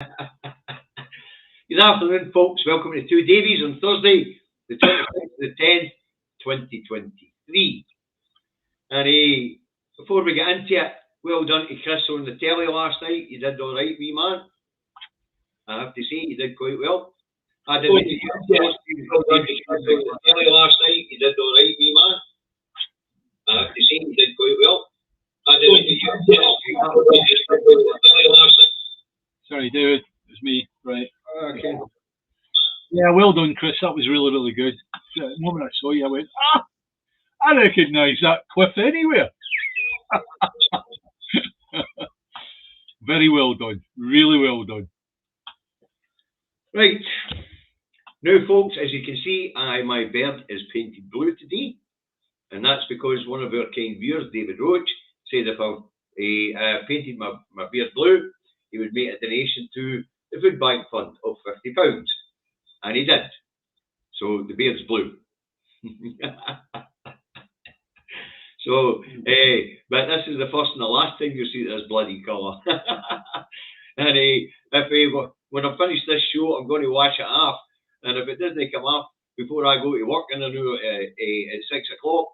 Good afternoon, folks. Welcome to Two Davies on Thursday, the 26th of the 10th, 2023. And before we get into it, well done to Chris on the telly last night. You did all right, wee man. I have to say, you did quite well. I did. Well done to Chris on the telly last night. You did all right, wee man. I have to say, you did quite well. Sorry, David, it was me. Right. Okay. Yeah, well done, Chris. That was really, really good. The moment I saw you, I went, I recognise that cliff anywhere. Very well done. Really well done. Right. Now, folks, as you can see, my bird is painted blue today. And that's because one of our kind viewers, David Roach, said if I painted my beard blue, he would make a donation to the Food Bank Fund of £50. And he did. So the beard's blue. So, but this is the first and the last time you'll see this bloody colour. And when I finish this show, I'm going to wash it off. And if it doesn't come off before I go to work, and I know at 6 o'clock,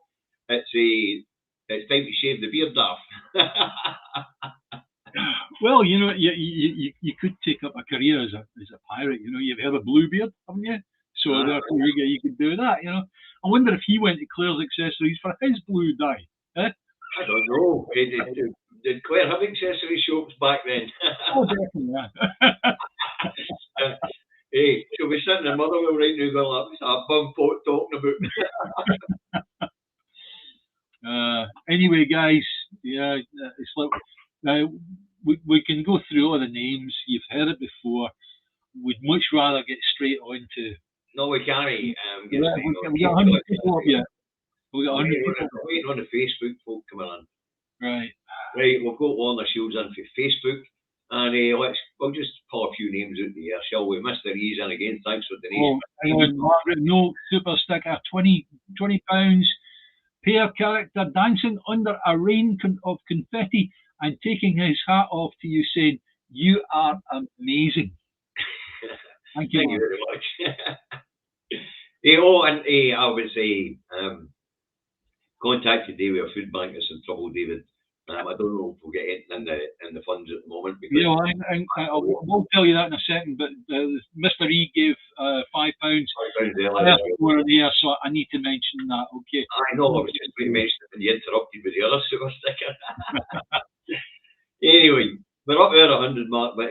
it's time to shave the beard off. Well, you know, you could take up a career as a pirate. You know, you've heard of Bluebeard, haven't you? So therefore, you could do that. You know, I wonder if he went to Claire's Accessories for his blue dye. Eh? I don't know. Did Claire have accessory shops back then? Oh, definitely. Yeah. Hey, she'll be sitting in Motherwell right now going, what's that bum pot talking about? Anyway, guys, yeah, it's like we can go through all the names. You've heard it before. We'd much rather get straight on to. No, we can't. We got 100 people up yet. We got 100 people. Waiting on the Facebook folk coming in. Right. Right, we've got Lorna Shields in for Facebook. And we'll just pull a few names out the air, shall we? Mr. E's in again, thanks for the name. Margaret, no, super sticker, £20 per character dancing under a rain of confetti and taking his hat off to you, saying, "You are amazing." Thank you very much. I would say, contact today with a food bank that's in trouble, David. I don't know if we'll get anything in the funds at the moment. Because I will tell you that in a second, but Mr. E gave £5 earlier, so I need to mention that, okay? I know, I was just going to mention it when you interrupted with the other super sticker. Anyway, we're up there 100 mark, but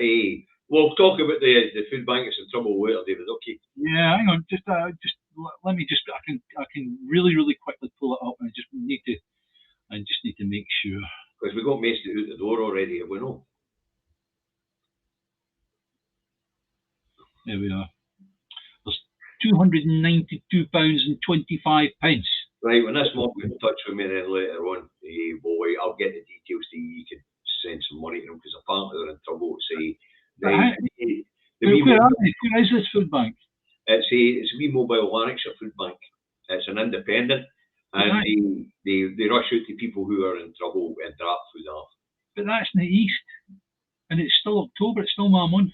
we'll talk about the food bank that's in trouble later, David, okay? Yeah, hang on, just let me I can really, really quickly pull it up, and I just need to make sure. Because we got messed out the door already, have we not? There we are. There's £292.25. Right, when this mob gets in touch with me then later on, I'll get the details to you. You can send some money to them because apparently they're in trouble. Where is this food bank? It's a wee mobile Lanarkshire food bank. It's an independent. And they rush out to people who are in trouble and drop food off. But that's in the east. And it's still October, it's still my month.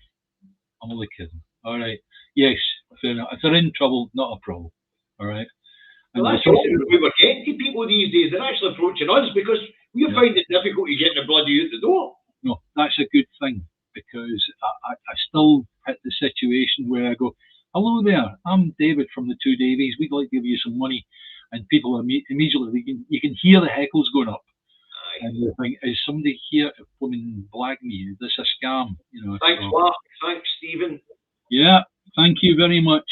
I'm only kidding. All right. Yes, fair enough. If they're in trouble, not a problem. All right. Well, that's what we were getting to people these days. They're actually approaching us because we find it difficult to get the bloody out the door. No, that's a good thing because I still hit the situation where I go, "Hello there, I'm David from the Two Davies. We'd like to give you some money." And people immediately, you can hear the heckles going up. Aye. And you think, is somebody here to blooming blag me? Is this a scam? You know. Thanks, Mark. Thanks, Stephen. Yeah, thank you very much.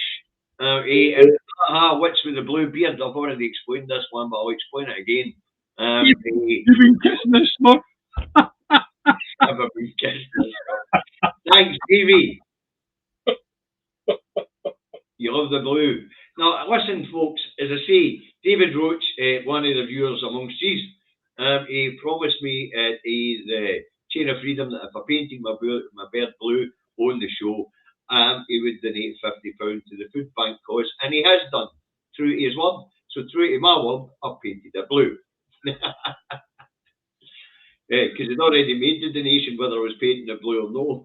What's with the blue beard? I've already explained this one, but I'll explain it again. You've been kissing this smug. I've been kissing this. Thanks, Stevie. You love the blue. Now, listen, folks, as I say, David Roach, one of the viewers amongst you, he promised me at the Chain of Freedom that if I painted my bird blue on the show, he would donate £50 to the food bank cause, and he has done, true to his word. So true to my word, I've painted it blue. Because he'd already made the donation whether I was painting it blue or no.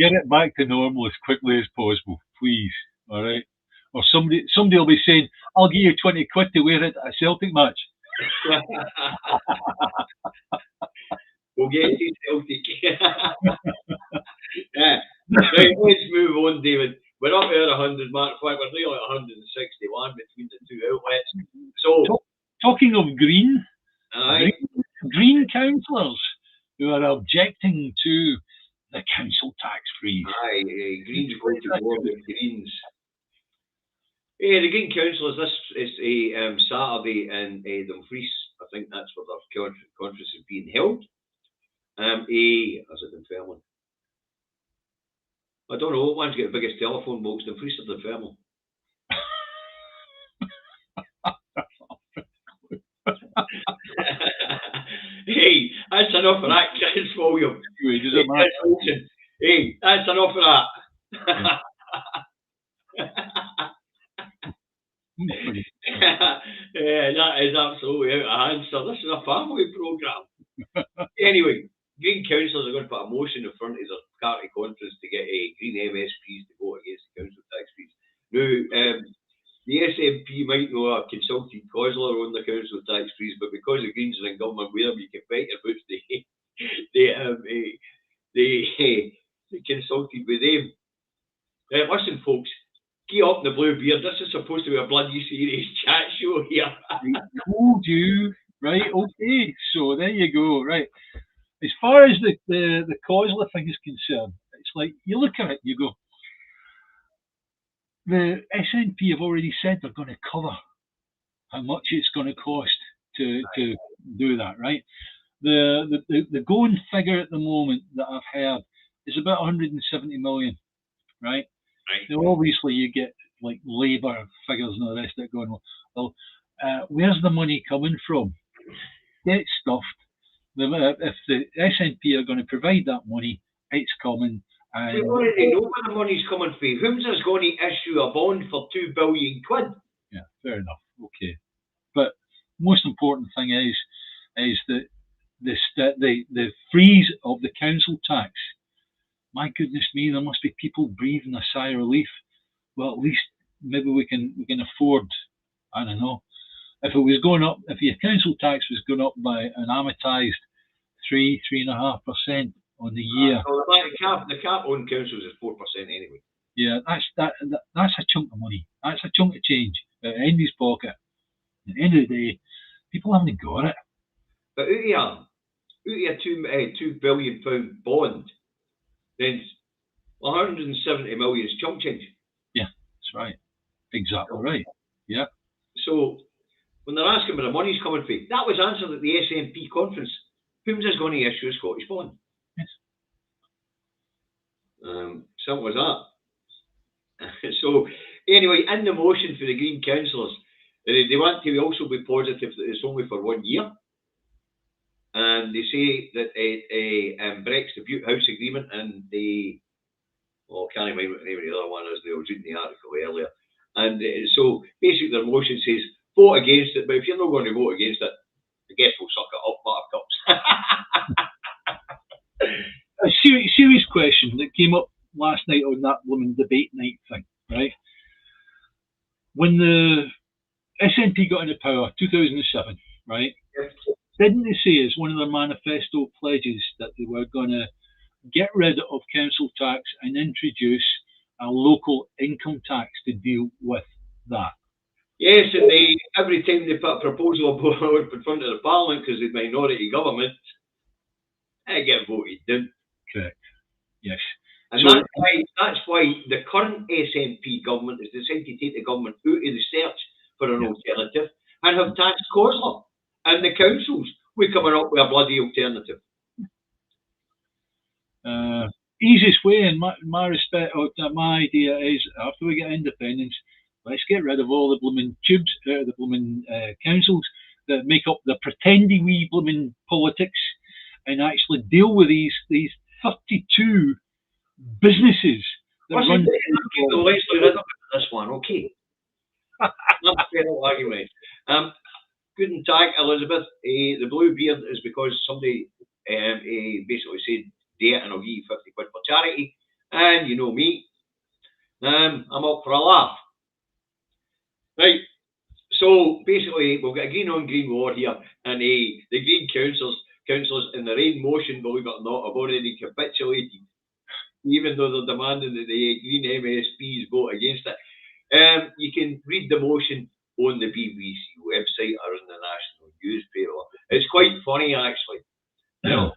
Get it back to normal as quickly as possible, please. All right. Or somebody will be saying, "I'll give you 20 quid to wear it at a Celtic match." We'll get to Celtic. Yeah. Right, let's move on, David. We're up at 100 mark. In fact, we're nearly at 161 between the two outlets. So, talking of green aye. green councillors who are objecting to the council tax freeze. Aye, Greens voted to war with Greens. The Green Councillors, this is a Saturday in Dumfries. I think that's where their conference is being held. Is it Dunfermline? I don't know what one's got the biggest telephone box, Dumfries or Dunfermline. Hey, that's enough of that, Chris William. Hey, that's enough of that. Yeah, that is absolutely out of hand, sir. This is a family programme. Anyway, Green councillors are going to put a motion in front of their party conference to get Green MSPs to vote against the council tax freeze. Now, the SNP might know a consulted causeler on the council tax freeze, but because the Greens are in government with them, you can fight your boots. They consulted with them. Listen, folks, get up the blue beard. This is supposed to be a bloody serious chat show here. I told you, right? Okay, so there you go, right. As far as the causeler thing is concerned, it's like you look at it, you go, the SNP have already said they're going to cover how much it's going to cost to do that, right? The going figure at the moment that I've heard is about 170 million, right? Now, obviously, you get like Labour figures and all the rest of it going, well, where's the money coming from? Get stuffed. If the SNP are going to provide that money, it's coming. We already know where the money's coming from. Who's going to issue a bond for £2 billion? Yeah, fair enough. Okay, but most important thing is that the freeze of the council tax. My goodness me, there must be people breathing a sigh of relief. Well, at least maybe we can afford. I don't know. If it was going up, if your council tax was going up by an amortised 3.5% on the year. So the cap on councils is 4% anyway. Yeah, that's a chunk of money. That's a chunk of change out of Andy's pocket. At the end of the day, people haven't got it. But out of £2 billion bond, then 170 million is chunk change. Yeah, that's right. Exactly right. Yeah. So when they're asking where the money's coming from, that was answered at the SNP conference. Who's going to issue a Scottish bond? Yes. Simple as that. So anyway, in the motion for the Green councillors, they want to also be positive that it's only for 1 year. And they say that Brecht's the Butte House Agreement and I can't remember what the name of the other one is. I was reading the article earlier. And so basically their motion says vote against it, but if you're not going to vote against it, I guess we'll suck it up, buttercups. A serious question that came up last night on that woman debate night thing, right? When the SNP got into power, 2007, right? Yes. Didn't they say as one of their manifesto pledges that they were going to get rid of council tax and introduce a local income tax to deal with that? Yes, and every time they put a proposal up in front of the Parliament because they're minority government, they get voted down. Correct. Yes. And So, that's why the current SNP government has decided to take the government out of the search for an alternative and have taxed Cosler and the councils. We're coming up with a bloody alternative. easiest way, in my respect, or my idea is, after we get independence, let's get rid of all the blooming tubes out of the blooming councils that make up the pretendy wee blooming politics, and actually deal with these 32 businesses that run. Leslie rid of this one, okay. Not a fair argument. Guten Tag, Elizabeth. The blue beard is because somebody basically said, do it and I'll give you 50 quid for charity. And you know me, I'm up for a laugh. Right, so basically we've got a green on green war here, and the green councillors in their own motion, believe it or not, have already capitulated, even though they're demanding that the green MSPs vote against it. You can read the motion on the BBC website or in the national newspaper. It's quite funny, actually. You know,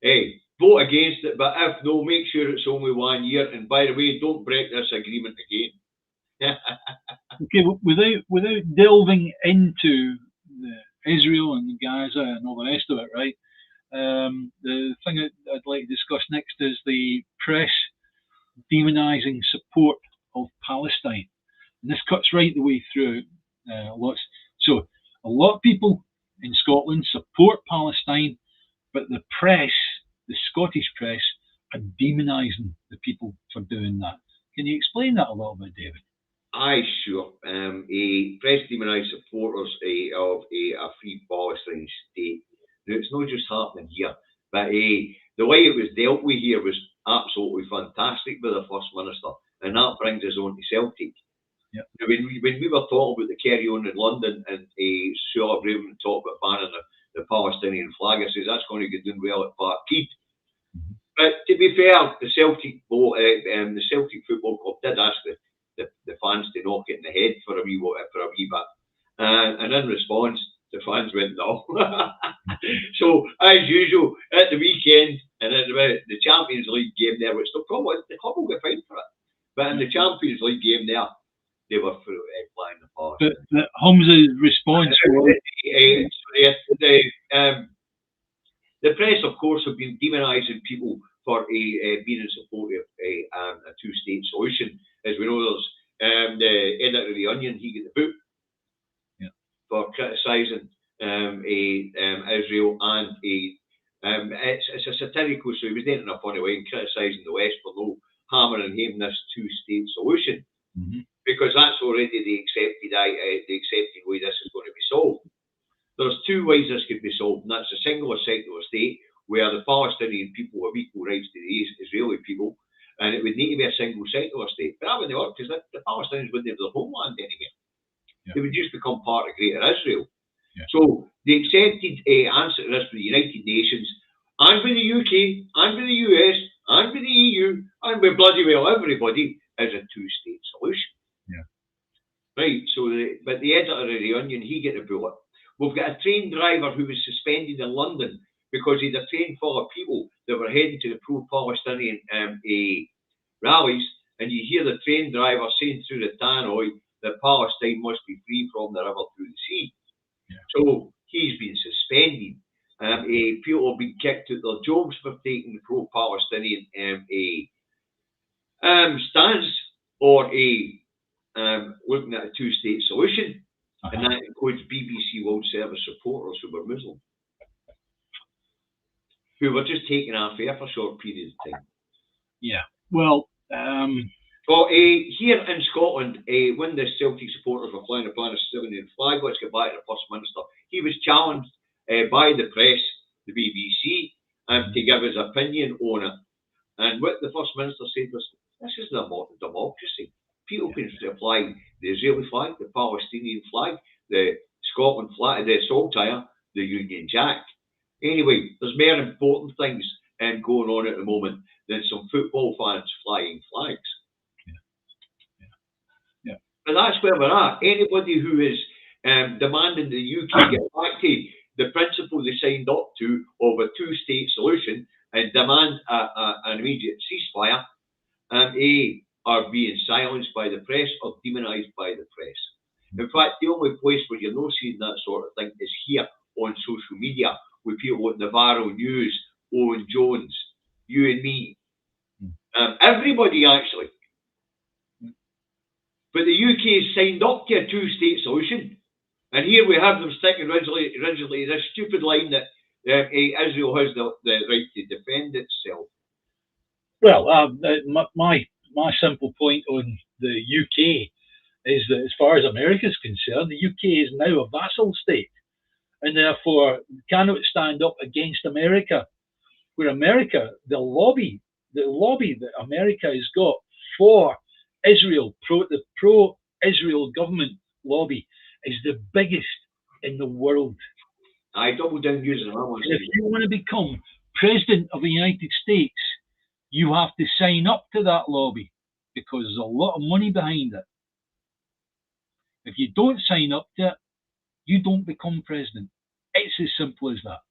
hey, vote against it, but if no, make sure it's only 1 year. And by the way, don't break this agreement again. Okay, without delving into Israel and Gaza and all the rest of it, right? The thing I'd like to discuss next is the press demonising support of Palestine. And this cuts right the way through lots. So a lot of people in Scotland support Palestine, but the press, the Scottish press, are demonising the people for doing that. Can you explain that a little bit, David? Aye, sure. A press demonised supporters of a free Palestine state. Now, it's not just happening here, but the way it was dealt with here was absolutely fantastic by the First Minister, and that brings us on to Celtic. Yep. Now, when we were talking about the carry on in London and Suella Braverman talked about banning the Palestinian flag, I says that's going to get done well at Parkhead. Mm-hmm. But to be fair, the Celtic Football Club did ask the fans to knock it in the head for a wee bit, and in response, the fans went no. So as usual, at the weekend and at the Champions League game there, which the club will get fined for it, but in the Champions League game there, they were flying the past. But Humza's response was the press, of course, have been demonising people for being in support of a two-state solution. As we know, there's the editor of the Onion, he got the boot for criticising Israel, and it's a satirical, so he was doing it in a funny way and criticising the West for no hammering home this two-state solution, because that's already the accepted way this is going to be solved. There's two ways this could be solved, and that's a single or secular state where the Palestinian people have equal rights to the Israeli people, and it would need to be a single secular state. But that wouldn't work, because the Palestinians wouldn't have their homeland anywhere. Yeah. They would just become part of Greater Israel. Yeah. So the accepted answer to this for the United Nations, and with the UK, and with the US, and with the EU, and with bloody well everybody, is a two-state solution. Yeah. Right, so but the editor of the Onion, he got the bullet. We've got a train driver who was suspended in London because he had a train full of people that were heading to the pro-Palestinian rallies, and you hear the train driver saying through the tannoy that Palestine must be free from the river through the sea. Yeah. So he's been suspended. People have been kicked out their jobs for taking the pro-Palestinian stance or looking at a two-state solution. And that includes BBC World Service supporters who were Muslim, who were just taken off air for a short period of time. Yeah, well... here in Scotland, when the Celtic supporters were flying the Palestinian flag, let's get back to the First Minister, he was challenged by the press, the BBC, to give his opinion on it. And what the First Minister said was, this isn't a democracy. People can fly the Israeli flag, the Palestinian flag, the Scotland flag, the saltire, the Union Jack. Anyway, there's more important things going on at the moment than some football fans flying flags. Yeah. And that's where we're at. Anybody who is demanding the UK get back to the principle they signed up to of a two-state solution and demand an immediate ceasefire, are being silenced by the press or demonised by the press. In fact, the only place where you're not seeing that sort of thing is here on social media, with people like Navarro News, Owen Jones, you and me, everybody actually. But the UK has signed up to a two-state solution, and here we have them sticking originally this stupid line that Israel has the right to defend itself. Well, my simple point on the UK is that as far as America is concerned, the UK is now a vassal state, and therefore cannot stand up against America. Where America, they'll lobby the lobby that America has got for Israel, the pro-Israel government lobby, is the biggest in the world. I double down using that one. And if you want to become president of the United States, you have to sign up to that lobby because there's a lot of money behind it. If you don't sign up to it, you don't become president. It's as simple as that.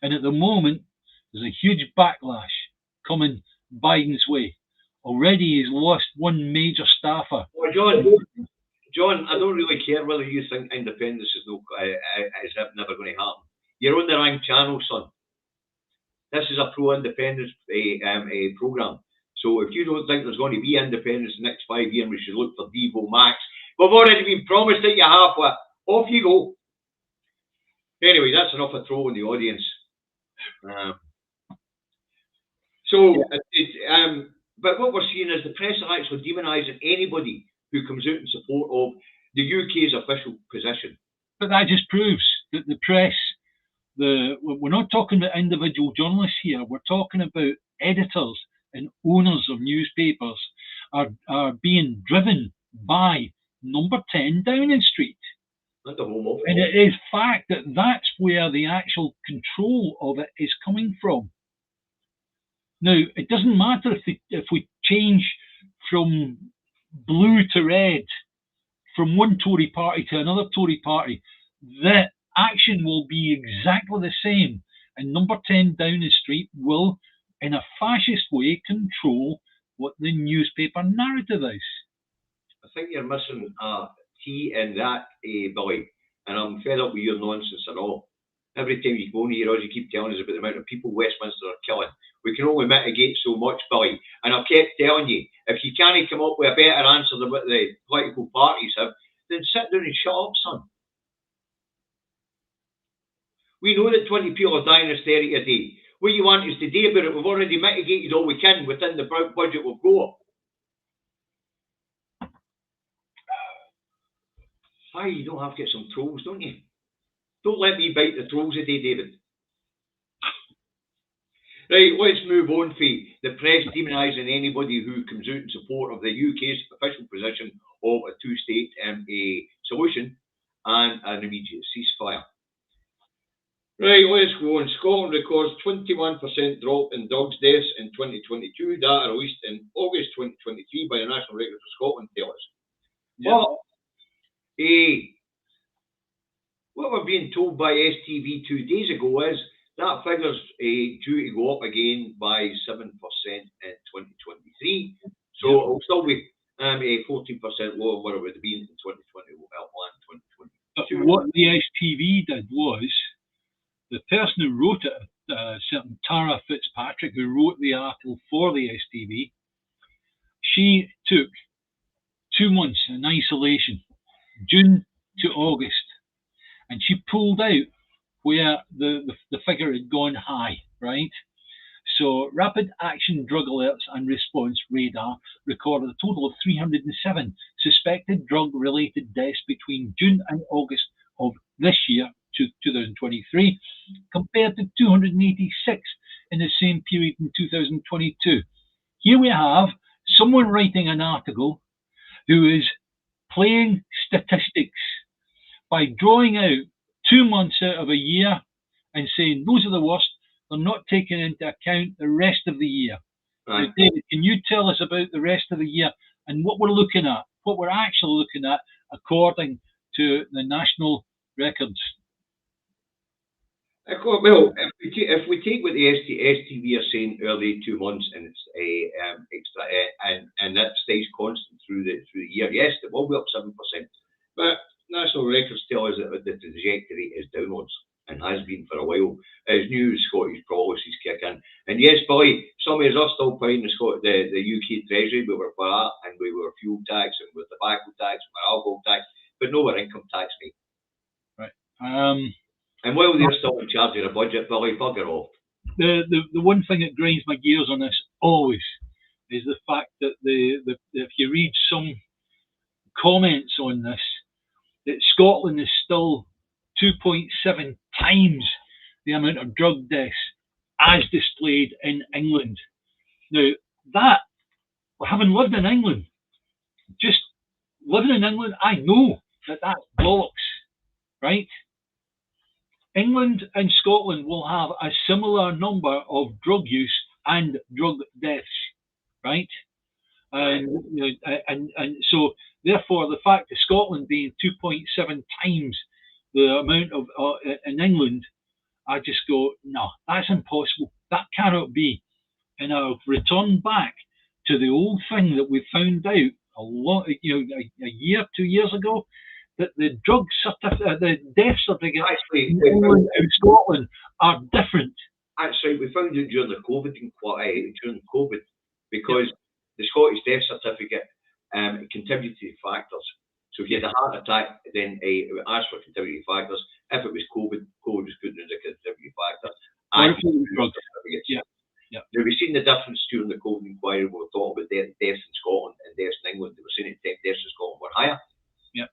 And at the moment, there's a huge backlash coming Biden's way. Already he's lost one major staffer. Well, John, I don't really care whether you think independence is never going to happen. You're on the wrong channel, son. This is a pro-independence program. So if you don't think there's going to be independence in the next 5 years, we should look for Devo Max. We've already been promised that you have it. Off you go. Anyway, that's enough of trolling the audience. But what we're seeing is the press are actually demonising anybody who comes out in support of the UK's official position. But that just proves that the press, we're not talking about individual journalists here, we're talking about editors and owners of newspapers are being driven by number 10 Downing Street. Not the Home Office. And it is fact that that's where the actual control of it is coming from. Now, it doesn't matter if we change from blue to red, from one Tory party to another Tory party, the action will be exactly the same. And number 10 Downing Street will, in a fascist way, control what the newspaper narrative is. I think you're missing a key in that, Billy. And I'm fed up with your nonsense and all. Every time you go in here, you keep telling us about the amount of people Westminster are killing. We can only mitigate so much, Billy. And I've kept telling you, if you can't come up with a better answer than what the political parties have, then sit down and shut up, son. We know that 20 people are dying of austerity a day. What you want is to do about it. We've already mitigated all we can within the budget we've got. Why, you don't have to get some trolls, don't you? Don't let me bite the trolls today, David. Right, let's move on, Faye. The press demonising anybody who comes out in support of the UK's official position of a two-state solution and an immediate ceasefire. Right, let's go on. Scotland records 21% drop in dogs' deaths in 2022. Data released in August 2023 by the National Records of Scotland tell us. Yeah. What we're being told by STV 2 days ago is that figure's due to go up again by 7% in 2023. So it'll still be 14% lower where it would have been in 2020. But what the STV did was, the person who wrote it, certain Tara Fitzpatrick, who wrote the article for the STV, she took 2 months in isolation, June to August, and she pulled out where the figure had gone high, right? So Rapid Action Drug Alerts and Response Radar recorded a total of 307 suspected drug-related deaths between June and August of this year, 2023, compared to 286 in the same period in 2022. Here we have someone writing an article who is playing statistics by drawing out 2 months out of a year and saying those are the worst. They're not taking into account the rest of the year. Right. David, can you tell us about the rest of the year and what we're looking at, what we're actually looking at according to the national records? Well, if we take what the STV are saying early 2 months and it's extra and that stays constant through the year, yes, it will be up 7%. But national records tell us that the trajectory is downwards and has been for a while as new Scottish policies kick in. And yes, Billy, some of us are still paying the UK Treasury. We were VAT and we were fuel tax and with tobacco tax and alcohol tax, but no more income tax, mate. Right. And while they're still in charge of the budget, Billy, bugger off. The one thing that grinds my gears on this always is the fact that if you read some comments on this, that Scotland is still 2.7 times the amount of drug deaths as displayed in England. Now, that, having lived in England, just living in England, I know that that's bollocks, right? England and Scotland will have a similar number of drug use and drug deaths, right? And, and so, therefore, the fact of Scotland being 2.7 times the amount of in England, I just go, no, that's impossible. That cannot be. And I've returned back to the old thing that we found out a lot, a year, 2 years ago, that the drug certificate, the death certificate in England and Scotland are different. Actually, we found it during the COVID, because the Scottish death certificate contributed factors. So if you had a heart attack, then it would ask for contributing factors. If it was COVID, COVID was put in as a contributing factor. Yeah. Now, we've seen the difference during the COVID inquiry. We were talking about deaths in Scotland and deaths in England. They were saying that deaths in Scotland were higher. Yeah.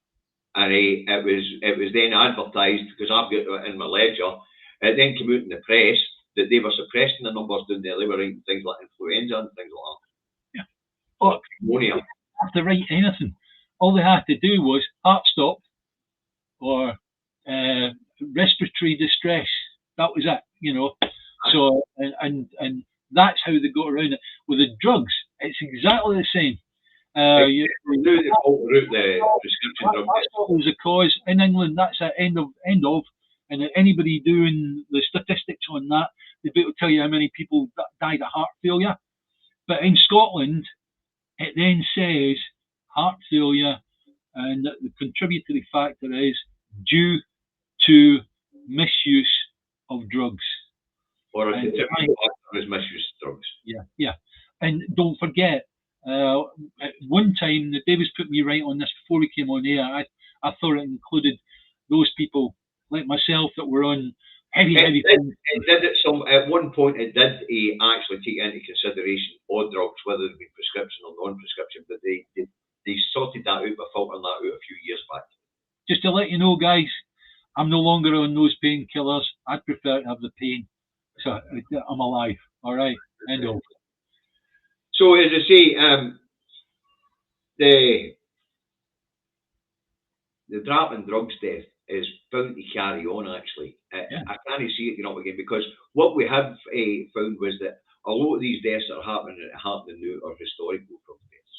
And it was then advertised, because I've got it in my ledger, it then came out in the press that they were suppressing the numbers down there. They were writing things like influenza and things like that. Yeah. But pneumonia. They didn't have to write anything. All they had to do was heart stop or respiratory distress. That was it, So, and that's how they got around it. With the drugs, it's exactly the same. The prescription drug. That's what was the cause in England. That's the end of. And anybody doing the statistics on that, they'll be able to tell you how many people died of heart failure. But in Scotland, it then says heart failure, and the contributory factor is due to misuse of drugs. Or a contributory factor is misuse of drugs. Yeah. And don't forget, at one time, the Davies put me right on this before we came on air. I thought it included those people like myself that were on heavy. It did at one point. It did actually take into consideration all drugs, whether they be prescription or non-prescription. But they sorted that out by filtering that out a few years back. Just to let you know, guys, I'm no longer on those painkillers. I'd prefer to have the pain. So I'm alive. All right. End of. So as I say, the drop in drugs death is bound to carry on. Actually, I can't see it again, because what we have found was that a lot of these deaths that are happening now are historical drug deaths.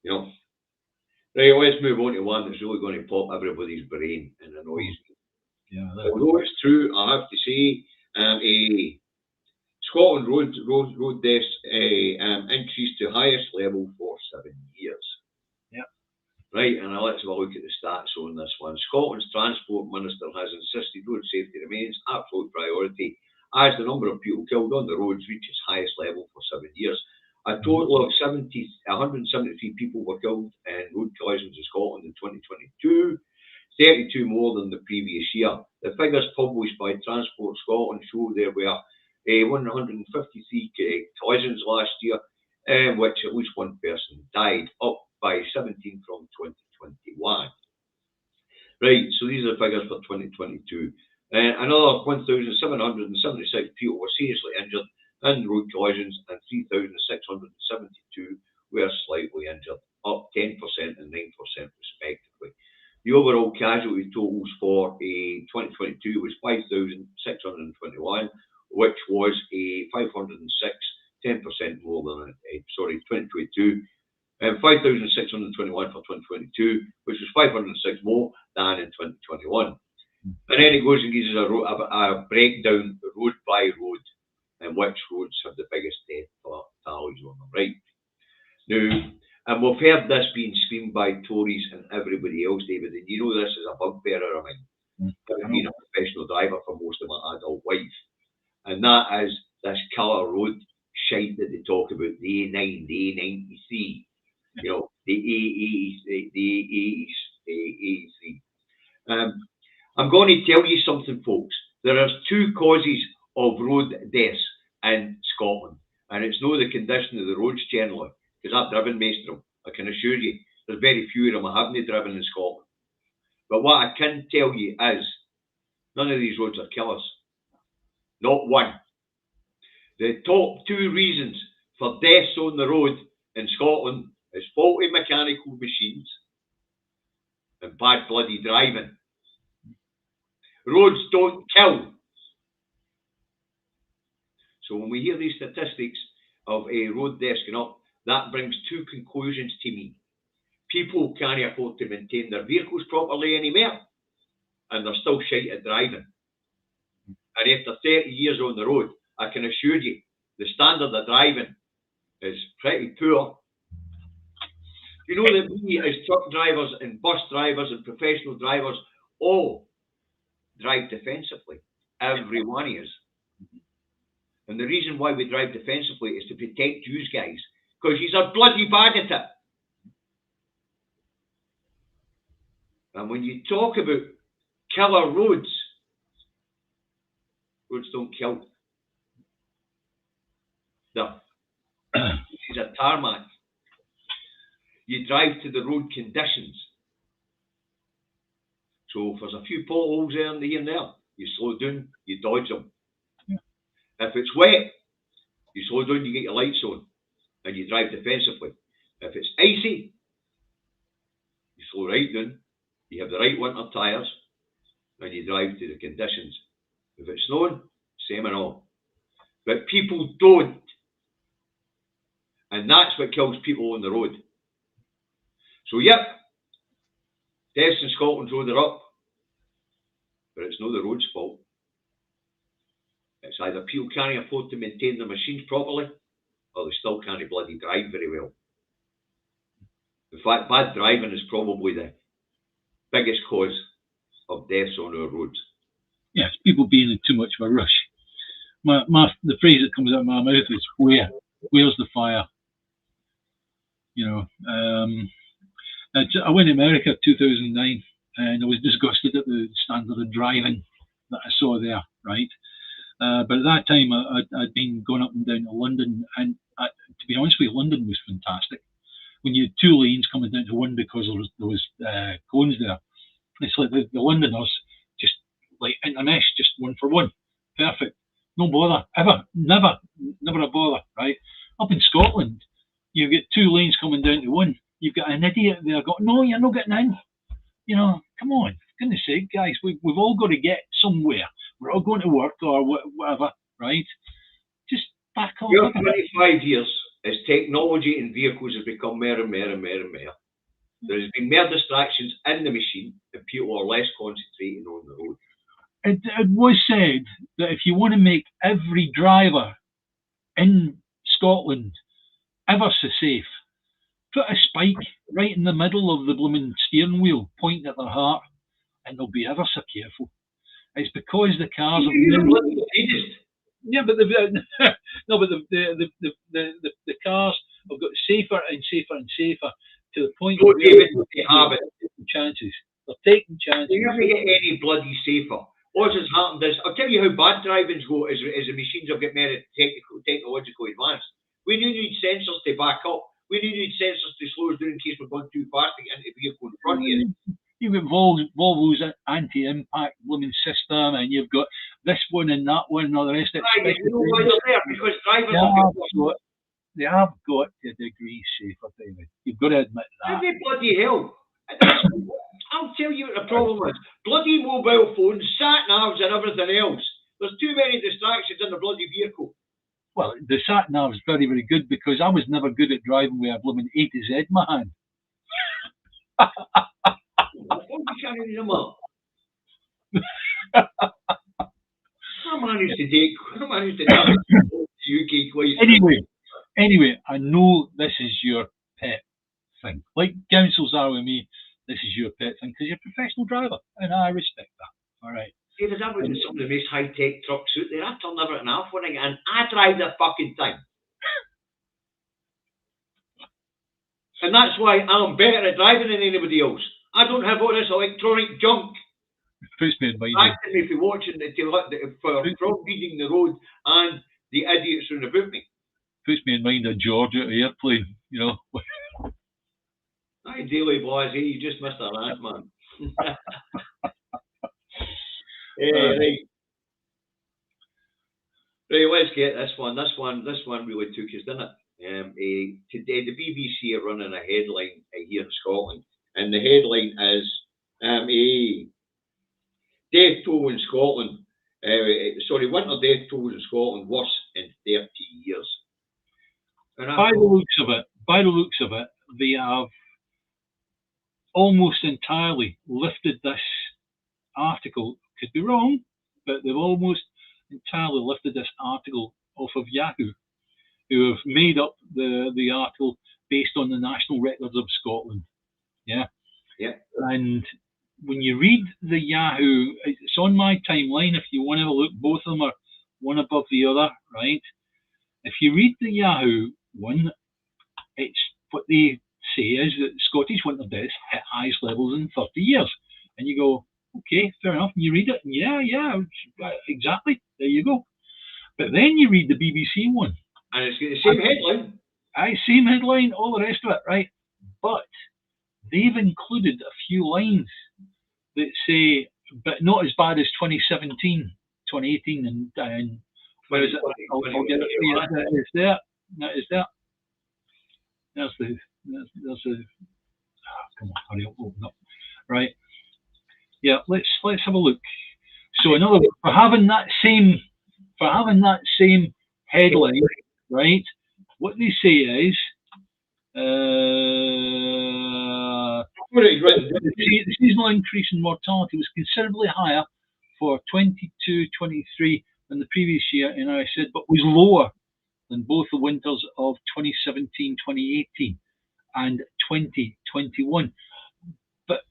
Yeah. Right, let's move on to one that's really going to pop everybody's brain and annoys me. Yeah. Although it's true, I have to say, Scotland road deaths increased to highest level for 7 years. Yeah. Right, and let's have a look at the stats on this one. Scotland's Transport Minister has insisted road safety remains absolute priority as the number of people killed on the roads reaches highest level for 7 years. A total of 173 people were killed in road collisions in Scotland in 2022, 32 more than the previous year. The figures published by Transport Scotland show there were 153 collisions last year, in which at least one person died, up by 17 from 2021. Right, so these are the figures for 2022. Another 1,776 people were seriously injured in road collisions, and 3,672 were slightly injured, up 10% and 9% respectively. The overall casualty totals for 2022 was 5,621, which was 506, 10% more than 2022. 5,621 for 2022, which was 506 more than in 2021. And then it goes and gives us a breakdown road by road, and which roads have the biggest death tallies on them, right? Now, and we've heard this being screamed by Tories and everybody else, David, and you know this is a bugbear of mine. I've been a professional driver for most of my adult life, and that is this killer road shite that they talk about, the A9, the A93, the A83. I'm going to tell you something, folks. There are two causes of road deaths in Scotland, and it's not the condition of the roads generally, because I've driven most of them. I can assure you, there's very few of them I haven't driven in Scotland. But what I can tell you is, none of these roads are killers. Not one. The top two reasons for deaths on the road in Scotland is faulty mechanical machines and bad bloody driving. Roads don't kill. So when we hear these statistics of a road deaths going up, that brings two conclusions to me. People can't afford to maintain their vehicles properly anymore, and they're still shite at driving. And after 30 years on the road, I can assure you, the standard of driving is pretty poor. You know that we as truck drivers and bus drivers and professional drivers all drive defensively. Every one of us. And the reason why we drive defensively is to protect you guys, because you are bloody bad at it. And when you talk about killer roads, roads don't kill. This is a tarmac. You drive to the road conditions. So if there's a few potholes there and here and there, you slow down, you dodge them. Yeah. If it's wet, you slow down, you get your lights on, and you drive defensively. If it's icy, you slow right down, you have the right winter tyres, and you drive to the conditions. If it's snowing, same and all. But people don't. And that's what kills people on the road. So yep, deaths in Scotland's road are up, but it's not the road's fault. It's either people can't afford to maintain their machines properly, or they still can't bloody drive very well. In fact, bad driving is probably the biggest cause of deaths on our roads. Yes, people being in too much of a rush. The phrase that comes out of my mouth is where's the fire? You know, I went to America 2009, and I was disgusted at the standard of driving that I saw there, right? But at that time, I'd been going up and down to London, and to be honest with you, London was fantastic. When you had two lanes coming down to one because there was cones there, it's like the Londoners just like in a mesh, just one for one, perfect, no bother, ever, never a bother, right? Up in Scotland, you get two lanes coming down to one. You've got an idiot there going, no, you're not getting in. You know, come on, for goodness sake, guys, we've all got to get somewhere. We're all going to work or whatever, right? Just back off. Your 25 years as technology in vehicles has become more and more and more and more. There has been more distractions in the machine and people are less concentrating on the road. It was said that if you want to make every driver in Scotland ever so safe, put a spike right in the middle of the blooming steering wheel, pointing at their heart, and they'll be ever so careful. It's because the cars have yeah, but the cars have got safer and safer and safer to the point where they're taking chances. They're taking chances. You're never get any bloody safer. What has happened is, I'll tell you how bad driving's go as the machines have got more technological advanced. We need sensors to back up. We need sensors to slow us down in case we're going too fast to get into the vehicle in front of you. You've got Volvo's anti-impact blooming system, and you've got this one and that one and all the rest of it. Right, you know why they're there, because drivers they have got to a degree safer, David. You've got to admit that. Every bloody hell. I'll tell you what the problem is. Bloody mobile phones, sat-navs and everything else. There's too many distractions in the bloody vehicle. Well, the sat-nav is very, very good because I was never good at driving with a blooming A to Z in my hand. I managed to take UK quite. Anyway, I know this is your pet thing. Like councils are with me, this is your pet thing because you're a professional driver, and I respect that. All right. David, I was in some of the most high-tech trucks out there. I turn everything off when I get in. I drive the fucking thing. And that's why I'm better at driving than anybody else. I don't have all this electronic junk. Puts me in mind. If you're watching from reading the road and the idiots around about me. Puts me in mind of George at the airplane, you know. Aye, daily boys, you just missed a rant, man. Right. Right, let's get this one. This one really took us, didn't it? Today, the BBC are running a headline here in Scotland, and the headline is a death toll in Scotland. Winter death tolls in Scotland worse in 30 years. By the looks of it, they have almost entirely lifted this article. Could be wrong, but they've almost entirely lifted this article off of Yahoo, who have made up the article based on the national records of Scotland. Yeah. And when you read the Yahoo, it's on my timeline. If you want to have a look, both of them are one above the other, right? If you read the Yahoo one, it's what they say is that Scottish winter deaths hit highest levels in 30 years. And you go, okay, fair enough. And you read it, and yeah, exactly. There you go. But then you read the BBC one. And it's got the same headline. Same headline, all the rest of it, right? But they've included a few lines that say, but not as bad as 2017, 2018, and where is it? I'll get it for you. It's there. That is there. There's the. Come on, hurry up, open up. Right. Yeah, let's have a look. So in other words, for having that same headline, right? What they say is the seasonal increase in mortality was considerably higher for 22-23 than the previous year, and I said, but was lower than both the winters of 2017-2018 and 2021. But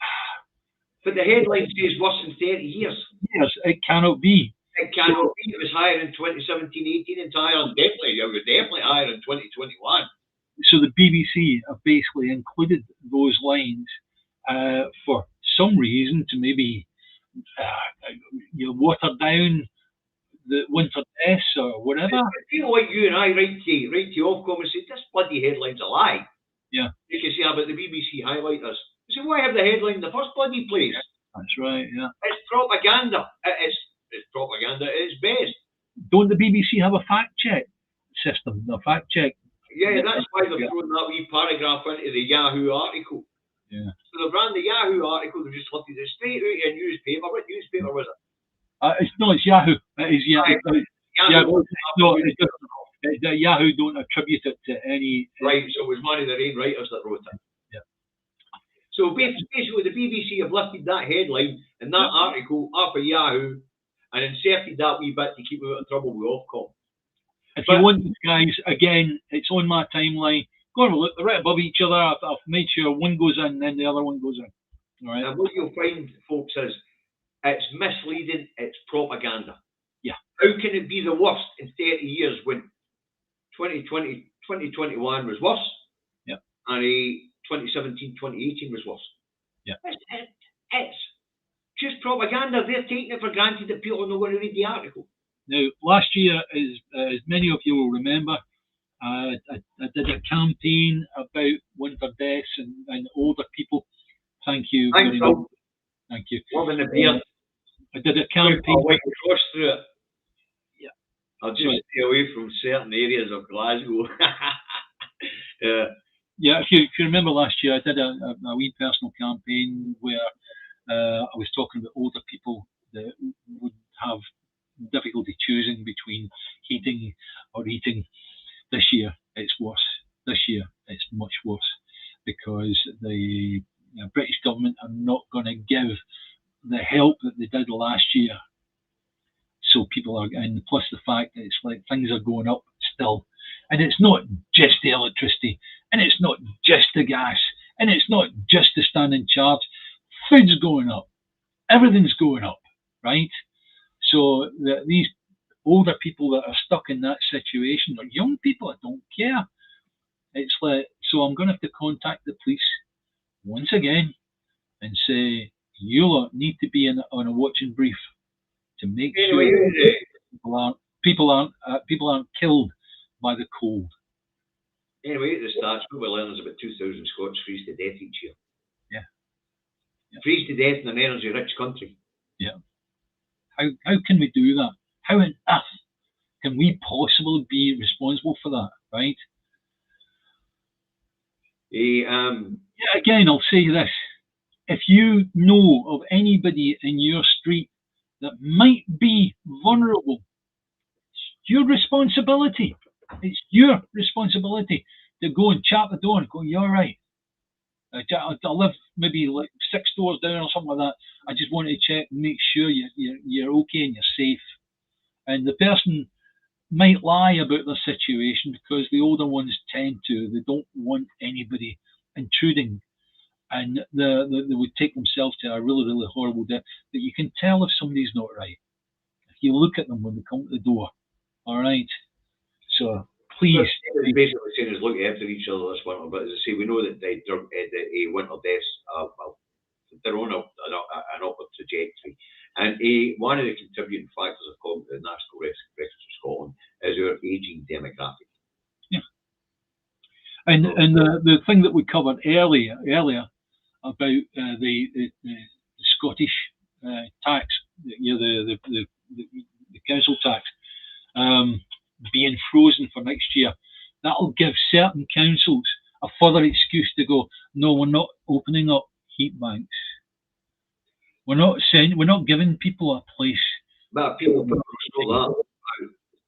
the headline says worse than 30 years. Yes, it cannot be. It cannot be. It was higher in 2017-18 and higher, definitely. It was definitely higher in 2021. So the BBC have basically included those lines for some reason to maybe water down the winter deaths or whatever. People like you and I write to Ofcom and say, this bloody headline's a lie. Yeah. You can say about the BBC highlighters. I say, why have the headline in the first bloody place? That's right, yeah. It's propaganda. It's propaganda at its best. Don't the BBC have a fact check system? A fact check? Yeah, that's why they've thrown that wee paragraph into the Yahoo article. Yeah. So they've ran the Yahoo article, they've just lifted it straight out of a newspaper. What newspaper was it? It's Yahoo. It is Yahoo. Yahoo don't attribute it to any. Right, so it was one of their own writers that wrote it. Yeah. So basically, the BBC have lifted that headline and that article off of Yahoo and inserted that wee bit to keep them out of trouble with Ofcom. If you want, guys, again, it's on my timeline. Go and look, they're right above each other. I've made sure one goes in, then the other one goes in. All right. And what you'll find, folks, is it's misleading, it's propaganda. Yeah. How can it be the worst in 30 years when 2021 was worse? Yeah. And 2017, 2018 was worse. Yeah. It's just propaganda. They're taking it for granted that people are not going to read the article. Now, last year, as many of you will remember, I did a campaign about winter deaths and older people. Thank you. Thanks, Phil. Thank you. Loving the beard. I did a campaign. I'll white cross through it. Yeah. I'll just stay away from certain areas of Glasgow. Yeah, if you remember last year, I did a wee personal campaign where I was talking about older people that would have difficulty choosing between heating or eating. This year, it's worse. This year, it's much worse because the British government are not going to give the help that they did last year. So people are, and plus the fact that it's like things are going up still. And it's not just the electricity, and it's not just the gas, and it's not just the standing charge. Food's going up. Everything's going up, right? So these older people that are stuck in that situation, or young people, I don't care. It's like, so I'm going to have to contact the police once again and say, you lot need to be on a watching brief to make sure people aren't killed by the cold. Anyway, at the stats, what we learn is about 2,000 Scots freeze to death each year. Yeah. Freeze to death in an energy-rich country. Yeah. How can we do that? How on earth Can we possibly be responsible for that, right? Yeah, again, I'll say this. If you know of anybody in your street that might be vulnerable, it's your responsibility. It's your responsibility to go and chat the door and go, "You're right. I live maybe like 6 doors down or something like that. I just want to check and make sure you're okay and you're safe." And the person might lie about their situation because the older ones tend to. They don't want anybody intruding, and they would take themselves to a really, really horrible death. But you can tell if somebody's not right if you look at them when they come to the door. All right. So please. Basically saying is look after each other this winter. But as I say, we know that the winter deaths are they're on an upward trajectory. And one of the contributing factors, according to the National Register of Scotland, is our ageing demographic. Yeah. And the thing that we covered earlier about the Scottish tax, the council tax, being frozen for next year, that'll give certain councils a further excuse to go, no, we're not opening up heat banks. We're not giving people a place. But people put that.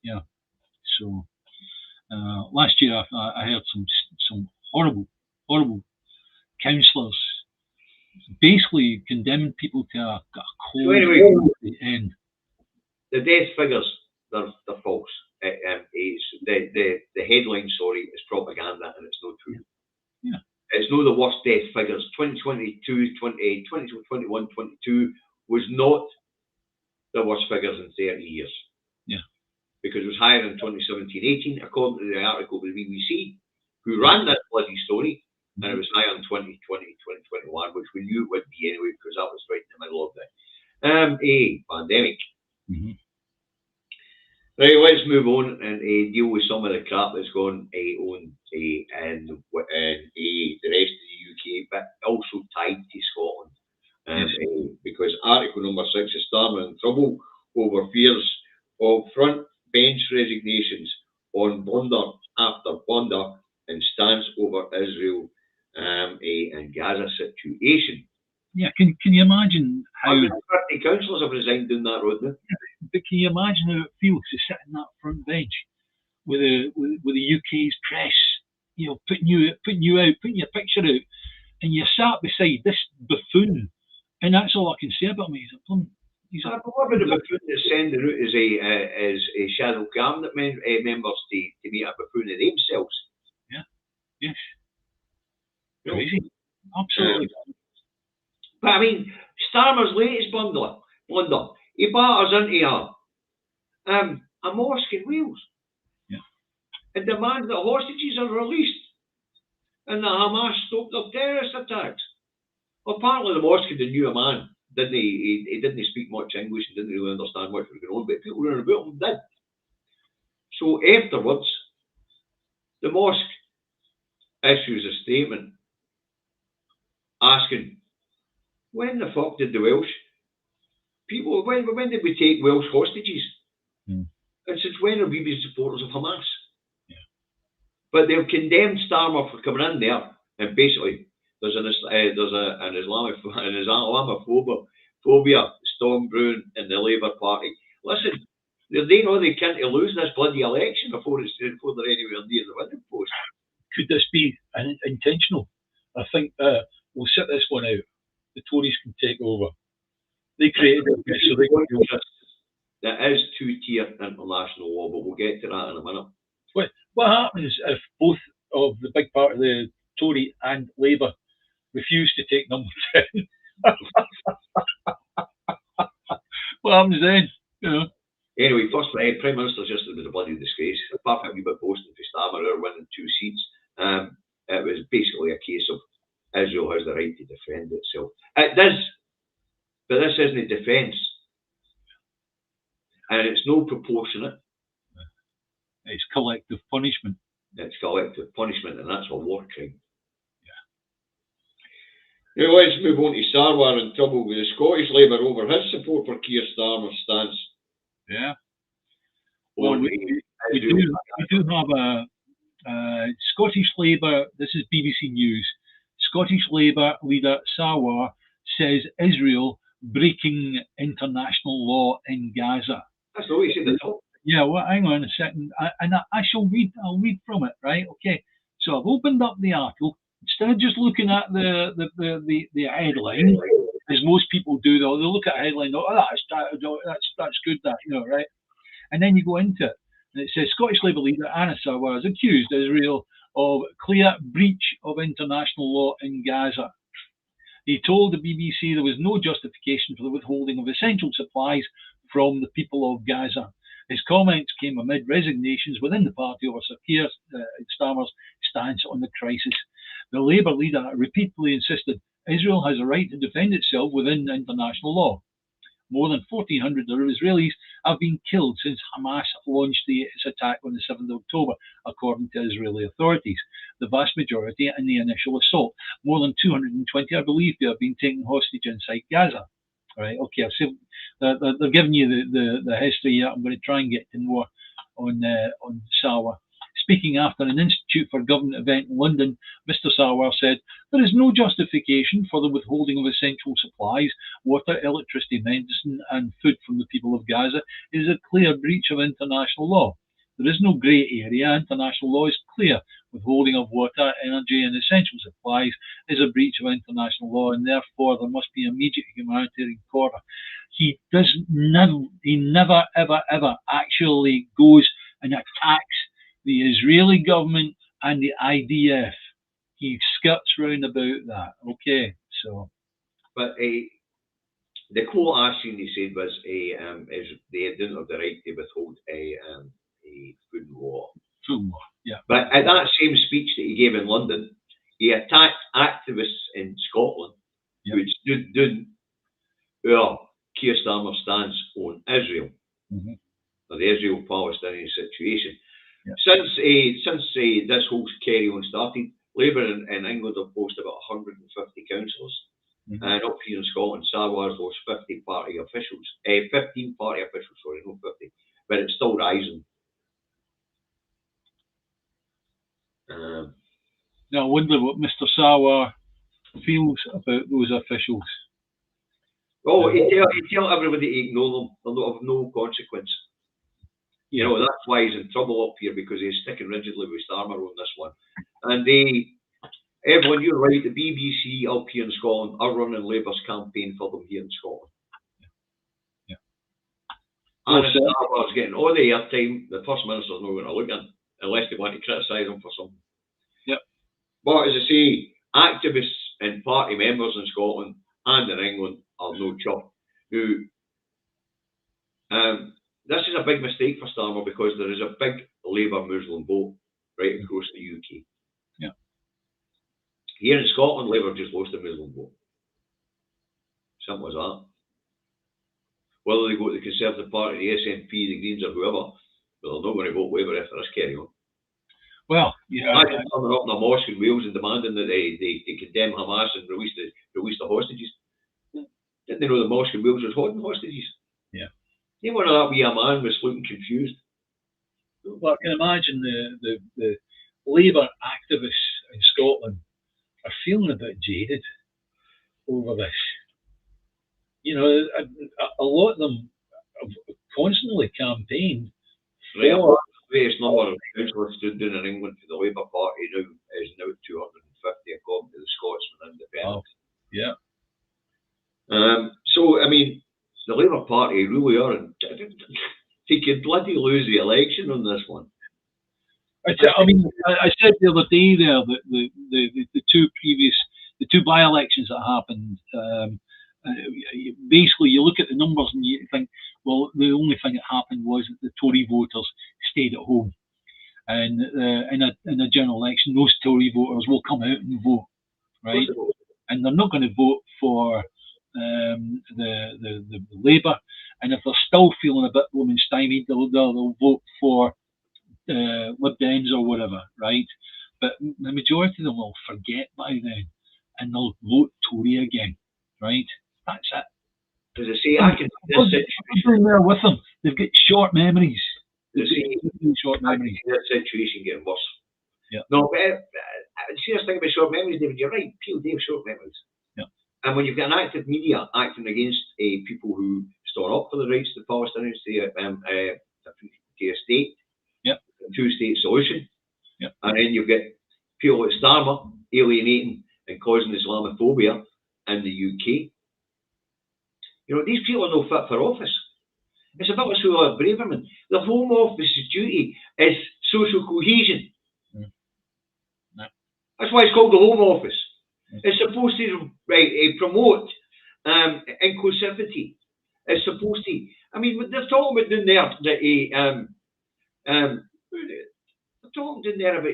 Yeah. So last year I heard some horrible councillors basically condemning people to a cold so anyway, end. The death figures, they're false. The headline, sorry, is propaganda and it's not true. Yeah. It's not the worst death figures. 2022, 2021, 22 was not the worst figures in 30 years. Yeah. Because it was higher in 2017-18, according to the article with the BBC, who ran that bloody story, and it was higher in 2020, 2021, which we knew it would be anyway, because that was right in the middle of the pandemic. Mm-hmm. Right, let's move on and deal with some of the crap that's gone on in the rest of the UK, but also tied to Scotland. Because Article number 6 is Starmer in trouble over fears of front bench resignations on blunder after blunder and stance over Israel and Gaza situation. Yeah, can you imagine how 130 councillors have resigned down that road now? But can you imagine how it feels to sit in that front bench with the UK's press, putting you out, putting your picture out, and you're sat beside this buffoon, and that's all I can say about him. But what about the buffoon that's sending out as a shadow cabinet members to meet a buffoon of themselves? Yeah, yes, crazy, absolutely. But I mean, Starmer's latest blunder, he batters into a mosque in Wales, and demands that hostages are released and that Hamas stop their terrorist attacks. Well, apparently the mosque knew a man, didn't he? He didn't speak much English and didn't really understand what was going on, but people around about him did. So afterwards, the mosque issues a statement asking, when the fuck did the Welsh people, when did we take Welsh hostages? And since when have we been supporters of Hamas? Yeah. But they've condemned Starmer for coming in there, and basically there's an Islamophobia storm brewing in the Labour Party. Listen, they know they can't lose this bloody election before they're anywhere near the winning post. Could this be intentional? I think we'll sit this one out. The Tories can take over. They created it so they can do this. That is two-tier international law, but we'll get to that in a minute. What happens if both of the big part of the Tory and Labour refuse to take number 10? What happens then? Anyway, first, Prime Minister's just was a bloody disgrace. Apart from a wee bit boasting for Starmer, who are winning 2 seats, it was basically a case of Israel has the right to defend itself. It does, but this isn't a defence. And it's no proportionate. It's collective punishment. It's collective punishment, and that's a war crime. Yeah. Now let's move on to Sarwar in trouble with the Scottish Labour over his support for Keir Starmer's stance. Yeah. Well, we do have a Scottish Labour. This is BBC News. Scottish Labour leader Sawar says Israel breaking international law in Gaza. That's not what you said at all. Yeah, well, hang on a second. I'll read from it, right? Okay. So I've opened up the article. Instead of just looking at the headline, as most people do, they'll look at a headline, oh, that's good, that, right? And then you go into it, and it says Scottish Labour leader Anna Sawar has accused Israel of clear breach of international law in Gaza. He told the BBC there was no justification for the withholding of essential supplies from the people of Gaza. His comments came amid resignations within the party over Sir Keir Starmer's stance on the crisis. The Labour leader repeatedly insisted Israel has a right to defend itself within international law. More than 1,400 Israelis have been killed since Hamas launched its attack on the 7th of October, according to Israeli authorities. The vast majority in the initial assault. More than 220 are believed to have been taken hostage inside Gaza. Right? Okay, I've said they're giving you the history here. I'm going to try and get to more on Sawar. Speaking after an Institute for Government event in London, Mr. Sawar said, there is no justification for the withholding of essential supplies, water, electricity, medicine and food from the people of Gaza. It is a clear breach of international law. There is no grey area. International law is clear. Withholding of water, energy and essential supplies is a breach of international law, and therefore there must be immediate humanitarian corridor. He never, ever actually goes and attacks the Israeli government and the IDF. He skirts round about that. Okay, so. But the quote I seen he said was is they don't have the right to withhold a food and water. Food and water, yeah. But at that same speech that he gave in London, he attacked activists in Scotland who stood down Keir Starmer's stance on Israel, or the Israel-Palestinian situation. Yeah. Since this whole carry-on started, Labour in England have lost about 150 councillors, and up here in Scotland, Sawar's lost 15 party officials, sorry, not 50, but it's still rising. Now I wonder what Mr. Sawar feels about those officials. Oh, he tell everybody to ignore them. They're of no consequence. You know, that's why he's in trouble up here, because he's sticking rigidly with Starmer on this one. And everyone, you're right, the BBC up here in Scotland are running Labour's campaign for them here in Scotland. Yeah. And Starmer's getting all the airtime. The First Minister's not going to look in unless they want to criticise him for something. Yep. But as I say, activists and party members in Scotland and in England are no chuff. This is a big mistake for Starmer, because there is a big Labour Muslim vote right across the UK. Yeah. Here in Scotland, Labour just lost the Muslim vote. Simple as that. Whether they go to the Conservative Party, the SNP, the Greens or whoever, but they're not going to vote Labour if there is carry on. Well, yeah. I can turn up in a mosque in Wales and demanding that they condemn Hamas and release the hostages. Didn't they know the mosque in Wales was holding hostages? Yeah. He wanted that wee man was looking confused. Well, I can imagine the Labour activists in Scotland are feeling a bit jaded over this. You know, a lot of them have constantly campaigned for. The greatest number of councillors stood down in England for the Labour Party is now 250, according to the Scotsman Independent. Oh, yeah. So, I mean, the Labour Party really are. They could bloody lose the election on this one. I said the other day there that the two by-elections that happened. Basically, you look at the numbers and you think, well, the only thing that happened was that the Tory voters stayed at home, and in a general election, those Tory voters will come out and vote, right? And they're not going to vote for the Labour, and if they're still feeling a bit blooming stymied, they'll vote for Lib Dems or whatever, right? But the majority of them will forget by then, and they'll vote Tory again, right? That's it. As I say, I can see this situation. I'm there with them. They've got short memories. Short memories. Their situation getting worse. Yeah. No, but the serious thing about short memories, David, you're right. People do have short memories. Yeah. And when you've got an active media acting against people who stand up for the rights of the Palestinians to a state, a two-state solution, and then you've got people like Starmer alienating and causing Islamophobia in the UK. You know, these people are no fit for office. It's about us who are Braverman. The Home Office's duty is social cohesion. No. That's why it's called the Home Office. It's supposed to promote inclusivity. It's supposed to. I mean, they're talking about doing there that they're talking down there about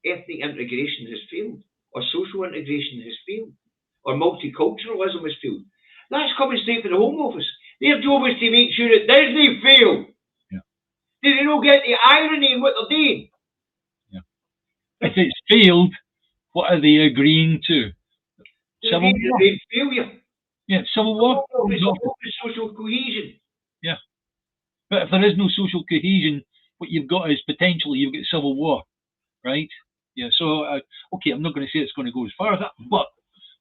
ethnic integration has failed, or social integration has failed, or multiculturalism has failed. That's coming straight from the Home Office. Their job is to make sure it doesn't fail. Yeah. Do they not get the irony in what they're doing? Yeah. If it's failed, what are they agreeing to? Civil war. Failure. Yeah, civil war. Social cohesion. Yeah. But if there is no social cohesion, what you've got is potentially you've got civil war, right? Yeah. So, okay, I'm not going to say it's going to go as far as that, but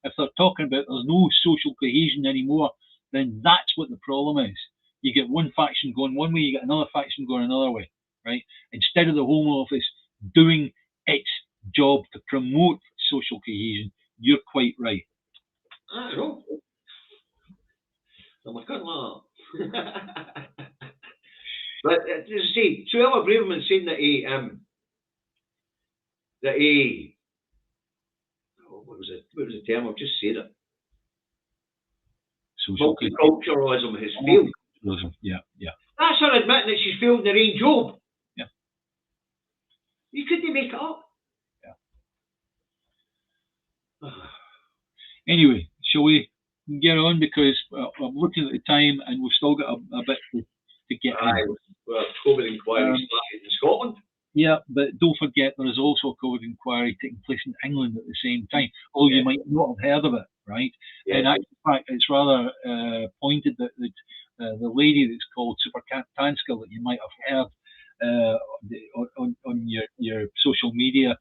if they're talking about there's no social cohesion anymore, then that's what the problem is. You get one faction going one way, you get another faction going another way, right? Instead of the Home Office doing its job to promote social cohesion, you're quite right. I know. I'm like, but as I say, so Ella Braverman saying that what was the term? I've just said it. Multiculturalism has failed. Yeah. That's her admitting that she's failed in her own job. Yeah. You couldn't make it up. Yeah. Anyway, shall we get on, because I'm looking at the time and we've still got a bit to get in. Well, COVID inquiry started in Scotland. Yeah, but don't forget there is also a COVID inquiry taking place in England at the same time, although you might not have heard of it, right? Yeah. In actual fact, it's rather pointed that the lady that's called Super Tanskill that you might have heard on your social media,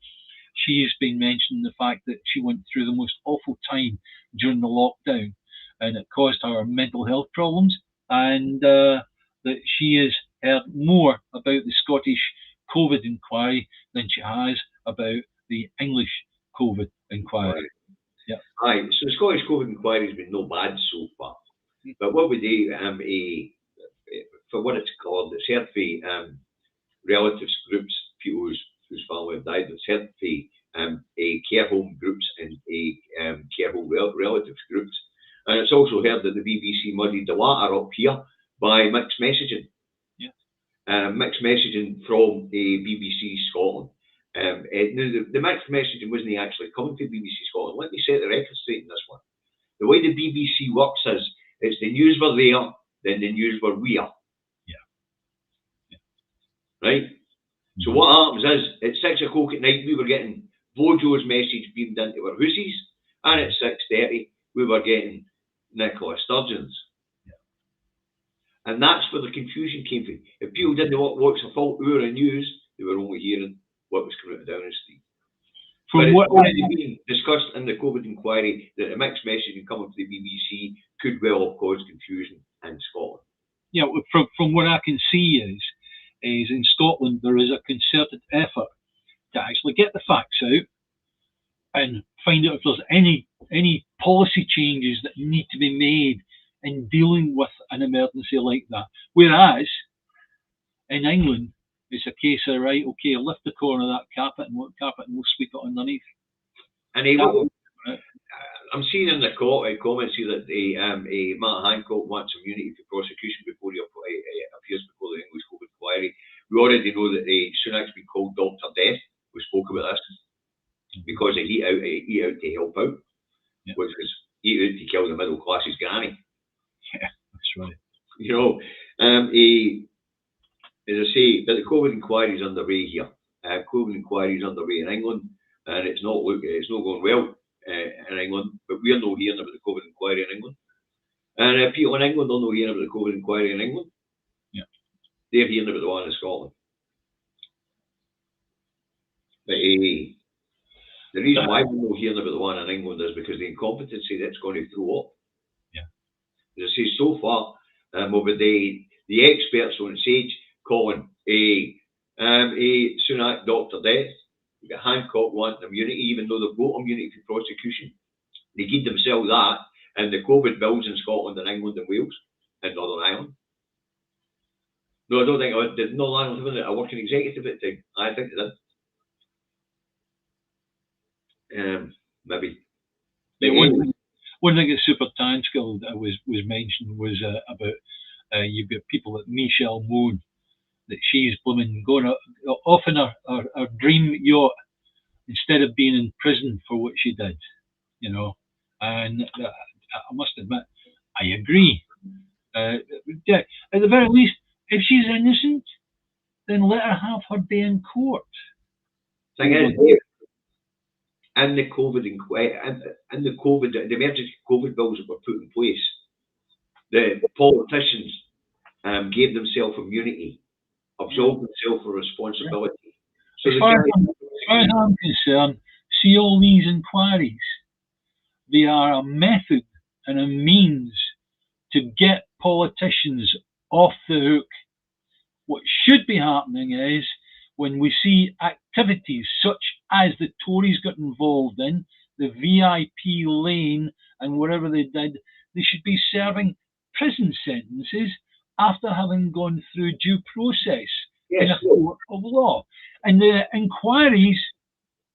she's been mentioning the fact that she went through the most awful time during the lockdown, and it caused her mental health problems, and that she has heard more about the Scottish COVID inquiry than she has about the English COVID inquiry. Yeah. Aye, so the Scottish COVID inquiry has been no bad so far. But what we do, for what it's called, it's heard for relatives groups, people whose family have died, it's heard for care home groups and care home relatives groups. And it's also heard that the BBC muddied the water up here by mixed messaging. Mixed messaging from BBC Scotland. The mixed messaging wasn't actually coming from BBC Scotland. Let me set the record straight in this one. The way the BBC works is, it's the news were there, then the news were we are. Yeah. Right? Mm-hmm. So what happens is, at 6 o'clock at night, we were getting Bojo's message beamed into our hoosies, and at 6:30, we were getting Nicola Sturgeon's. And that's where the confusion came from. If people didn't watch the full hour of news, they were only hearing what was coming out of Downing Street. But it's already been discussed in the COVID inquiry that the mixed messaging coming from the BBC could well have caused confusion in Scotland. Yeah, from what I can see is in Scotland there is a concerted effort to actually get the facts out and find out if there's any policy changes that need to be made in dealing with an emergency like that. Whereas in England, it's a case of, right, okay, lift the corner of that carpet and we'll sweep it underneath. And I'm seeing in the comments here that Matt Hancock wants immunity for prosecution before he appears before the English COVID inquiry. We already know that Sunak's been called Dr. Death. We spoke about this because he out to help out, which was he out to kill the middle class's granny. Yeah, that's right. You know, as I say, but the COVID inquiry is underway here. COVID inquiry is underway in England, and it's not going well in England. But we're not hearing about the COVID inquiry in England, and people in England are not hearing about the COVID inquiry in England. Yeah. they're hearing about the one in Scotland. But the reason why we're not hearing about the one in England is because the incompetency that's going to throw up. Yeah. As I say, so far, over the experts on stage calling Sunak Dr. Death, you got Hancock wanting immunity, even though they've got immunity for prosecution. They give themselves that, and the COVID bills in Scotland and England and Wales and Northern Ireland. No, I don't think did Northern Ireland have a working executive at the time. I think they did. Maybe. Yeah, one thing that Super Tanskill was mentioned was about you've got people like Michelle Moon, that she's blooming going off in her dream yacht instead of being in prison for what she did, you know. And I must admit, I agree. Yeah, at the very least, if she's innocent, then let her have her day in court. Thing is, and the COVID and the emergency COVID bills that were put in place, the politicians gave themselves immunity, absolved themselves for responsibility. So as far as I'm concerned, see all these inquiries, they are a method and a means to get politicians off the hook. What should be happening is, when we see activities such as the Tories got involved in, the VIP lane and whatever they did, they should be serving prison sentences after having gone through due process in a court of law. And the inquiries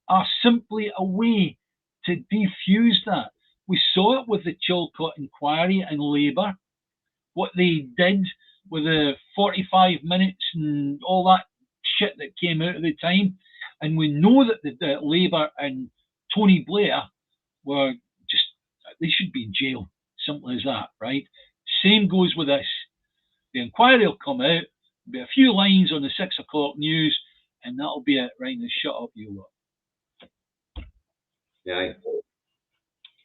are simply a way to defuse that. We saw it with the Chilcot inquiry and Labour, what they did with the 45 minutes and all that shit that came out at the time. And we know that the Labour and Tony Blair were just, they should be in jail. Simple as that, right? Same goes with this. The inquiry will come out, be a few lines on the 6 o'clock news, and that'll be it. Right, now shut up, you lot. Yeah.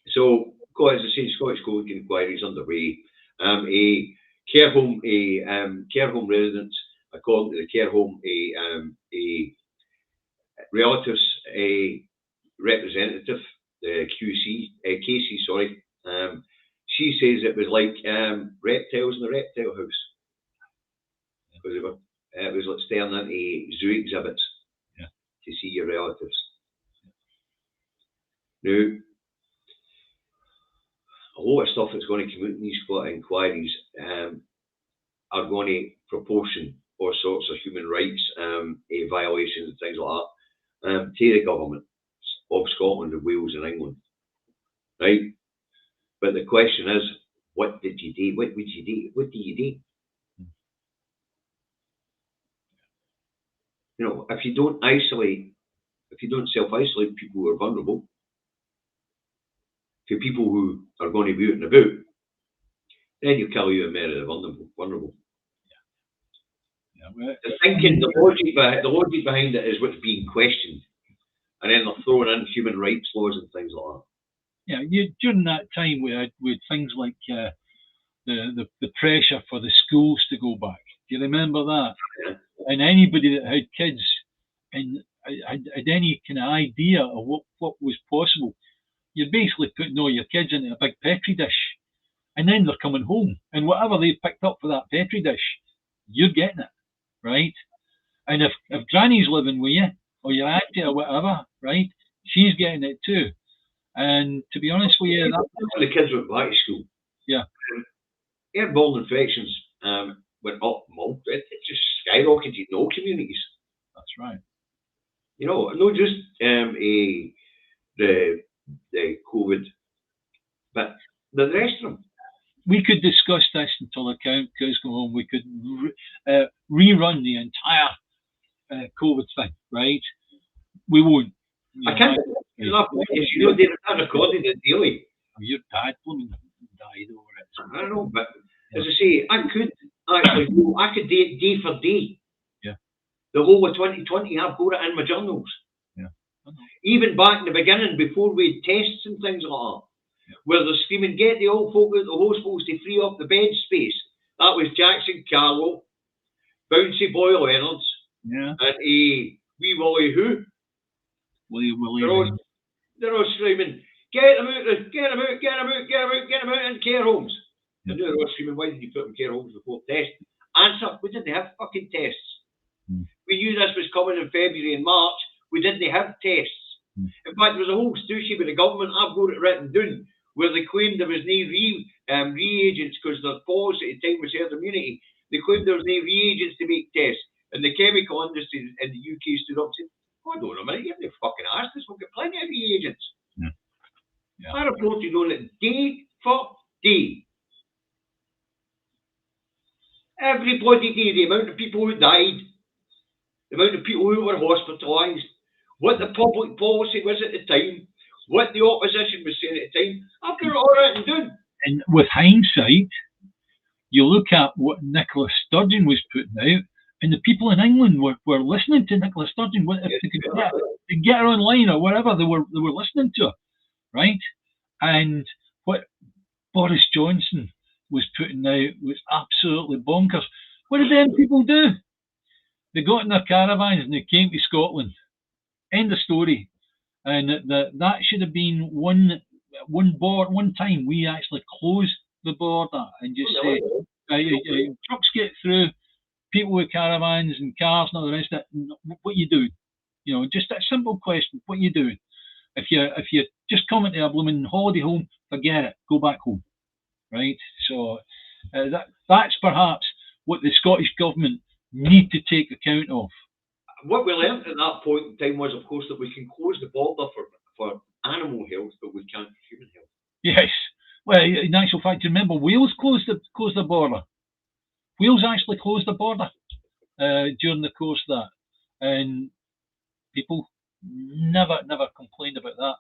So, as I say, Scottish Code inquiry is underway. A care home residents, according to the care home, a relatives representative, the KC, sorry. She says it was like reptiles in the reptile house, because it was like staring into zoo exhibits to see your relatives. Now, a lot of stuff that's going to come out in these inquiries are going to proportion all sorts of human rights violations and things like that to the government of Scotland and Wales and England, right? But the question is, what did you do? What would you do? What do you do? You know, if you don't self-isolate people who are vulnerable, to people who are going to be out and about, then you kill you and murder the vulnerable. Yeah. The thinking, the logic behind it is what's being questioned, and then they're throwing in human rights laws and things like that. Yeah, during that time we had things like the pressure for the schools to go back. Do you remember that? Yeah. And anybody that had kids and had any kind of idea of what was possible, you're basically putting all your kids into a big Petri dish, and then they're coming home, and whatever they picked up for that Petri dish, you're getting it, right? And if Granny's living with you, or your auntie or whatever, right, she's getting it too. And to be honest with you, the kids went back to school. Yeah. Airborne infections went up. It just skyrocketed in all communities. That's right. You know, not just the COVID, but the rest of them. We could discuss this until the cows come home. We could rerun the entire COVID thing, right? We won't. I can't. You know, they're not recording it daily. Your dad blooming died over it. I don't know, but as I say, I could actually go. I could day for day. Yeah. The whole of 2020, I've got it in my journals. Yeah. Even back in the beginning, before we had tests and things like that, where they're screaming, "Get the old folk out the hospitals to free up the bed space." That was Jackson Carlo, Bouncy Boy Leonards, Yeah. and Wee Willie who? They're all screaming, get them out, get them out, get them out, get them out, get them out in care homes. Yeah. And they're all screaming, why did you put them in care homes before test? Answer, we didn't have fucking tests. We knew this was coming in February and March. We didn't have tests. In fact, there was a whole stooshy with the government, I've got it written down, where they claimed there was no reagents because their policy at the time was herd immunity. They claimed there was no reagents to make tests. And the chemical industry in the UK stood up and said, hold on a minute, you haven't fucking asked us, we've got plenty of reagents. Yeah. I reported on it day for day. Every bloody day, the amount of people who died, the amount of people who were hospitalised, what the public policy was at the time, what the opposition was saying at the time. I've got it all written down. And with hindsight, you look at what Nicola Sturgeon was putting out, and the people in England were listening to Nicola Sturgeon. If they could get her online or whatever, they were listening to her, right? And what Boris Johnson was putting out was absolutely bonkers. What did them people do? They got in their caravans and they came to Scotland. End of story. And that should have been one time we actually closed the border and just say, trucks get through, people with caravans and cars and all the rest of it, what you doing? You know, just a simple question, what you doing? If you're just coming to a blooming holiday home, forget it, go back home, right? So that's perhaps what the Scottish Government need to take account of. What we learned at that point in time was, of course, that we can close the border for animal health, but we can't for human health. Yes. Well, in actual fact, remember, Wales closed the border. Wales actually closed the border during the course of that. And people never complained about that.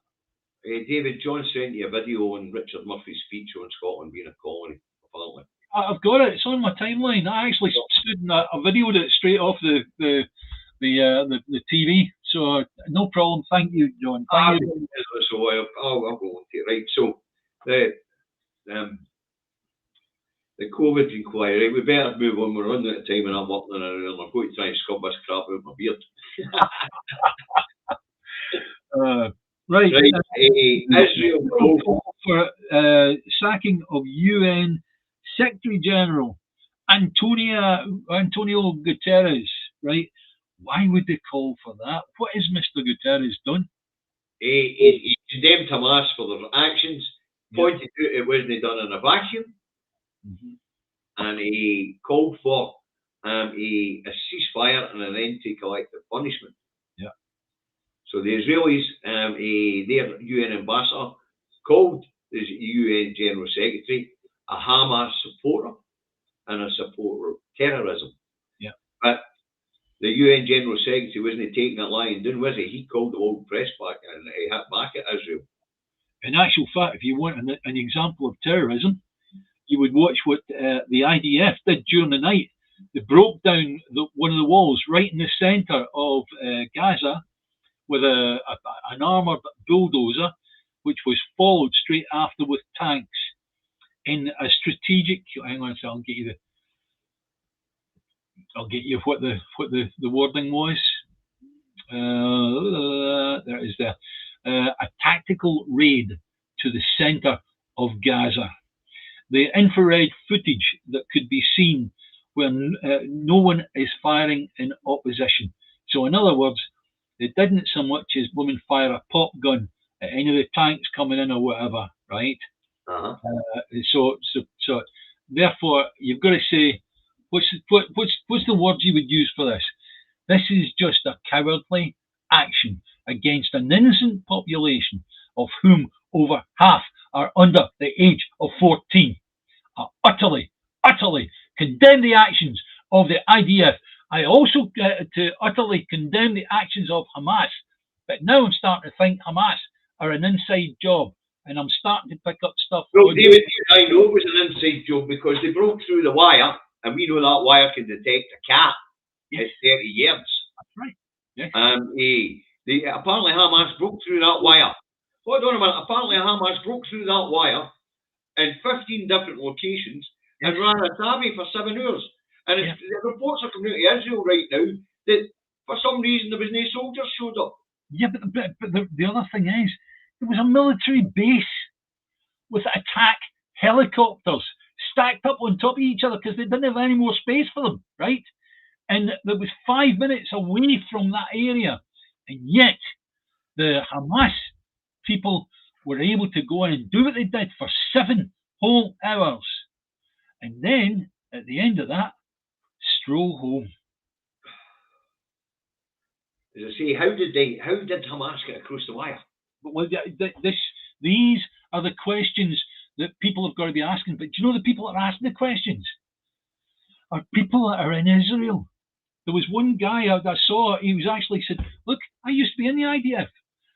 David, John sent you a video on Richard Murphy's speech on Scotland being a colony, apparently. I've got it. It's on my timeline. I actually stood in a videoed it straight off the TV. So no problem. Thank you, John. Thank you. So I'll go on to it. Right. So the COVID inquiry. We better move on. We're running out of time, and I'm working around. I'm going to try and scrub this crap out of my beard. Right. Israel for sacking of UN Secretary General Antonio Guterres. Right. Why would they call for that? What has Mr. Guterres done? He condemned Hamas for their actions, pointed out it wasn't done in a vacuum, and he called for a ceasefire and an end to collective punishment. Yeah. So the Israelis, their UN ambassador, called the UN General Secretary a Hamas supporter and a supporter of terrorism. Yeah. But the UN General Secretary wasn't taking that lying down, was he? He called the world press back and he hit back at Israel. In actual fact, if you want an example of terrorism, you would watch what the IDF did during the night. They broke down one of the walls right in the centre of Gaza with an armoured bulldozer, which was followed straight after with tanks in a strategic. Hang on a second, I'll get you what the wording was. There is a tactical raid to the centre of Gaza. The infrared footage that could be seen when no one is firing in opposition. So in other words, they didn't so much as women fire a pop gun at any of the tanks coming in or whatever, right? So therefore, you've got to say, what's the words you would use for this? This is just a cowardly action against an innocent population of whom over half are under the age of 14. I utterly condemn the actions of the IDF. I also to utterly condemn the actions of Hamas. But now I'm starting to think Hamas are an inside job, and I'm starting to pick up stuff. Well, David, I know it was an inside job because they broke through the wire, and we know that wire can detect a cat at 30 yards. That's right. Yes. Apparently Hamas broke through that wire. Hold on a minute. Apparently Hamas broke through that wire in 15 different locations and ran a Davies for 7 hours. And the reports are coming out of Israel right now that for some reason there was no soldiers showed up. Yeah, but the other thing is, there was a military base with attack helicopters stacked up on top of each other because they didn't have any more space for them, right? And there was 5 minutes away from that area. And yet, the Hamas people were able to go in and do what they did for 7 whole hours. And then, at the end of that, stroll home. As I say, how did Hamas get across the wire? Well, these are the questions that people have got to be asking. But do you know the people that are asking the questions are people that are in Israel? There was one guy I saw, he was actually said, look, I used to be in the IDF.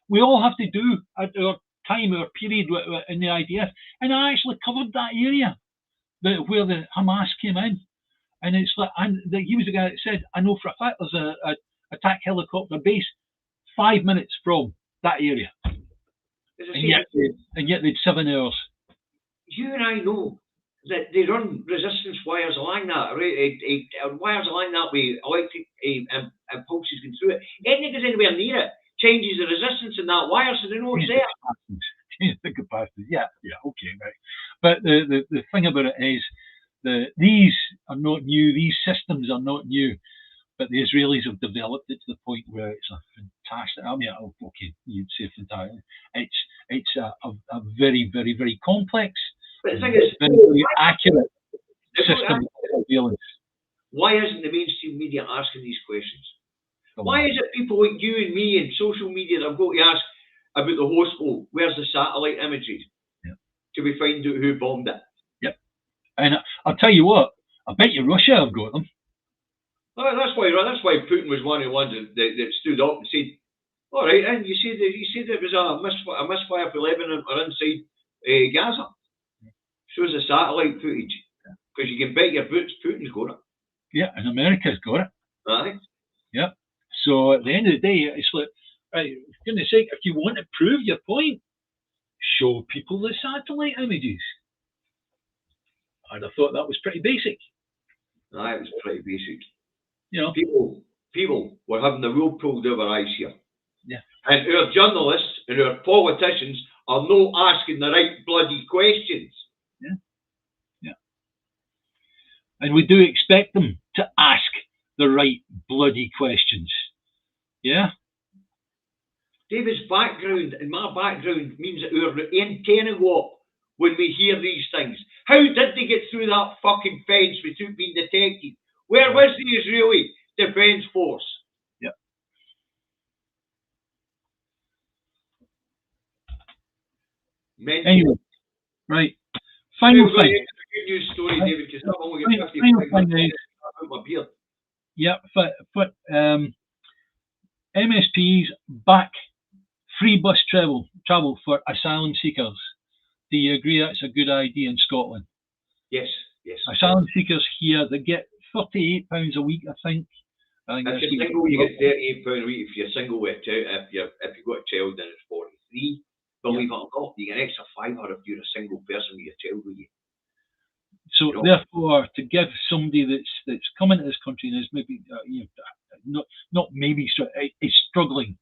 We all have to do at our time, our period in the IDF. And I actually covered that area where the Hamas came in. And it's like, he was the guy that said, I know for a fact there's a attack helicopter base 5 minutes from that area. And yet they'd 7 hours. You and I know that they run resistance wires along that, right? Wires along that way, electric impulses going through it. Anything goes anywhere near it changes the resistance in that wire, so they know it's there. Change the capacity. Yeah, okay, right. But the thing about it is, these are not new. These systems are not new. But the Israelis have developed it to the point where it's a fantastic. I mean, okay, you'd say fantastic. It's a very, very, very complex, but the thing is, very, very accurate system of surveillance. Why isn't the mainstream media asking these questions? Why is it people like you and me and social media that have got to ask about the hospital? Where's the satellite images? Yeah. Till we find out who bombed it? Yep. And I'll tell you what, I bet you Russia have got them. That's why Putin was one of the ones that stood up and said, all right, and you said it was a misfire for Lebanon or inside Gaza. Shows the satellite footage. Because you can bet your boots Putin's got it. Yeah, and America's got it. Aye. Yeah. So at the end of the day, it's like, right, for goodness sake, if you want to prove your point, show people the satellite images. I'd have thought that was pretty basic. Aye, it was pretty basic. You know, people were having the wool pulled over eyes here. Yeah. And our journalists and our politicians are not asking the right bloody questions. Yeah. Yeah. And we do expect them to ask the right bloody questions. Yeah. David's background and my background means that our antenna go up when we hear these things. How did they get through that fucking fence without being detected? Where was the Israeli Defence Force? Yep. Anyway, right. Final thing. Good news story, David, because I'm only going to 55 minutes out my beard. Yeah, but MSPs back free bus travel for asylum seekers. Do you agree that's a good idea in Scotland? Yes. Asylum seekers here, they get £38 a week, I think. If you're single, you get £38 a week. If you're single with a child, if you've got a child, then it's 43. Believe it or not, you get an extra £5 if you're a single person with your child with you. So therefore, to give somebody that's coming to this country and is maybe is struggling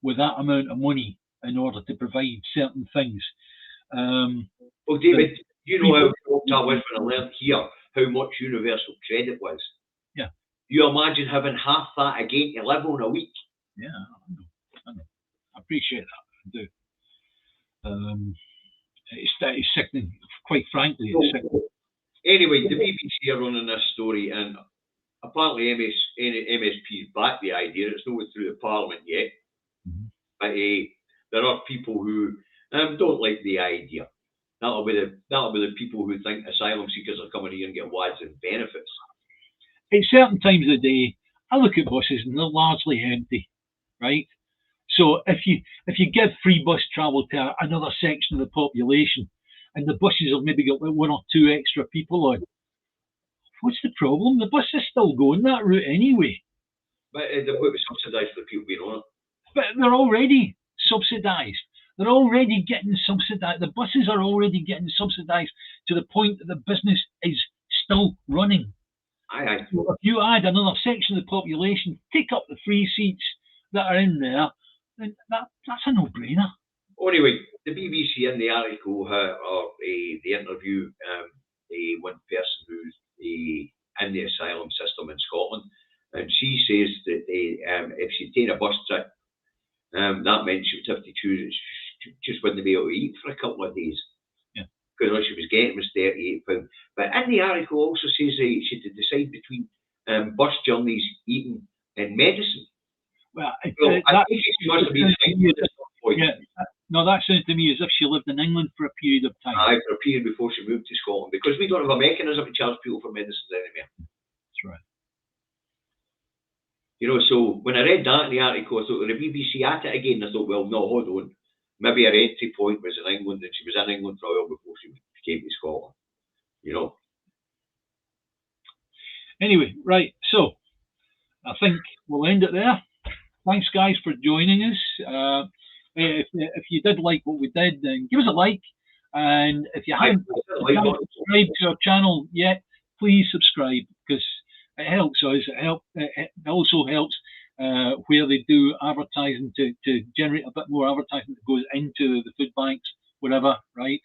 with that amount of money in order to provide certain things. Well, David, you know how helped I was when I learned here how much universal credit was. Yeah. You imagine having half that again to live on a week. Yeah, I know. I appreciate that. I do. It's sickening. Quite frankly, it's sickening. Anyway, the BBC are running this story, and apparently MSPs back the idea. It's not through the Parliament yet, but there are people who don't like the idea. That'll be the people who think asylum seekers are coming here and get wads and benefits. At certain times of the day, I look at buses and they're largely empty, right? So if you give free bus travel to another section of the population, and the buses have maybe got 1 or 2 extra people on, what's the problem? The bus is still going that route anyway. But they've got to be subsidised for the people being on it. But they're already subsidised. They're already getting subsidised. The buses are already getting subsidised to the point that the business is still running. Aye. So if you add another section of the population, take up the free seats that are in there, then that's a no-brainer. Anyway, the BBC in the article, or the interview, one person who's in the asylum system in Scotland, and she says that if she'd taken a bus trip, that meant she would have to choose. She just wouldn't be able to eat for a couple of days. Yeah. Because all she was getting was £38. But in the article also says she had to decide between bus journeys, eating, and medicine. Well, I think she must have been England at some point. Yeah. No, that sounds to me as if she lived in England for a period of time. Aye, for a period before she moved to Scotland, because we don't have a mechanism to charge people for medicines anymore. That's right. You know, so when I read that in the article, I thought, the BBC at it again. I thought, well, no, hold on. Maybe her entry point was in England, and she was in England for a while before she came to Scotland. You know. Anyway, right. So I think we'll end it there. Thanks, guys, for joining us. If you did like what we did, then give us a like. And if you haven't subscribed to our channel yet, please subscribe, because it helps us. It also helps where they do advertising to generate a bit more advertising that goes into the food banks, whatever, right?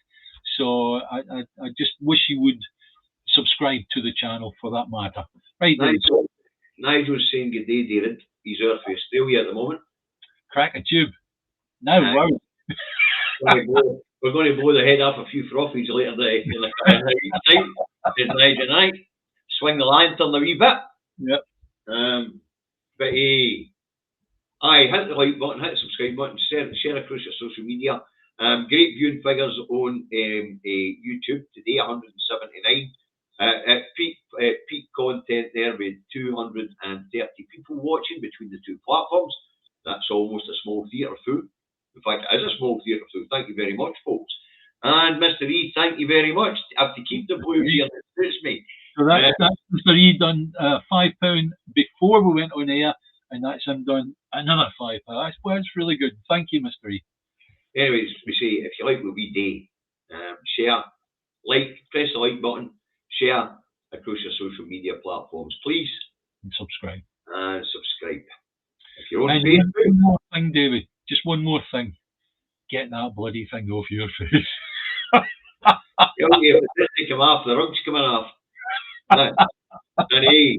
So I just wish you would subscribe to the channel for that matter. Right, Nigel's saying good day, David. He's out for Australia at the moment. Crack a tube. Now, wow. We're going to blow the head off a few frothies later tonight. Swing the lantern a wee bit. Yep. But aye, hit the like button, hit the subscribe button, share across your social media. Great viewing figures on YouTube today, 179. At peak content there with 230 people watching between the two platforms. That's almost a small theatre full. In fact, it is a small theatre full. Thank you very much, folks. And Mr. E, thank you very much. I have to keep the blue here. That suits me. So that's Mr. E done £5 before we went on air, and that's him done another £5. That's really good. Thank you, Mr. E. Anyways, we say if you like what we do, share, like, press the like button, share across your social media platforms, please. And subscribe. And subscribe. If you're on and Facebook. One more thing, David. Just one more thing. Get that bloody thing off your face. If it come off, the rug's coming off. And hey,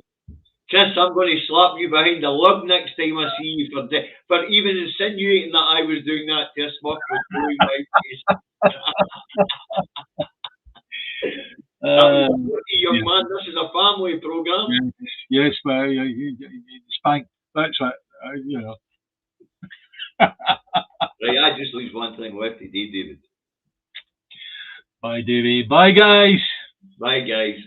Chris, I'm going to slap you behind the lug next time I see you for even insinuating that I was doing that to a smug with blowing my face. Young man, this is a family program. Yes, well, spank. That's right. You know. Right, I just leave one thing left today, David. Bye, Davey. Bye, guys. Bye, guys.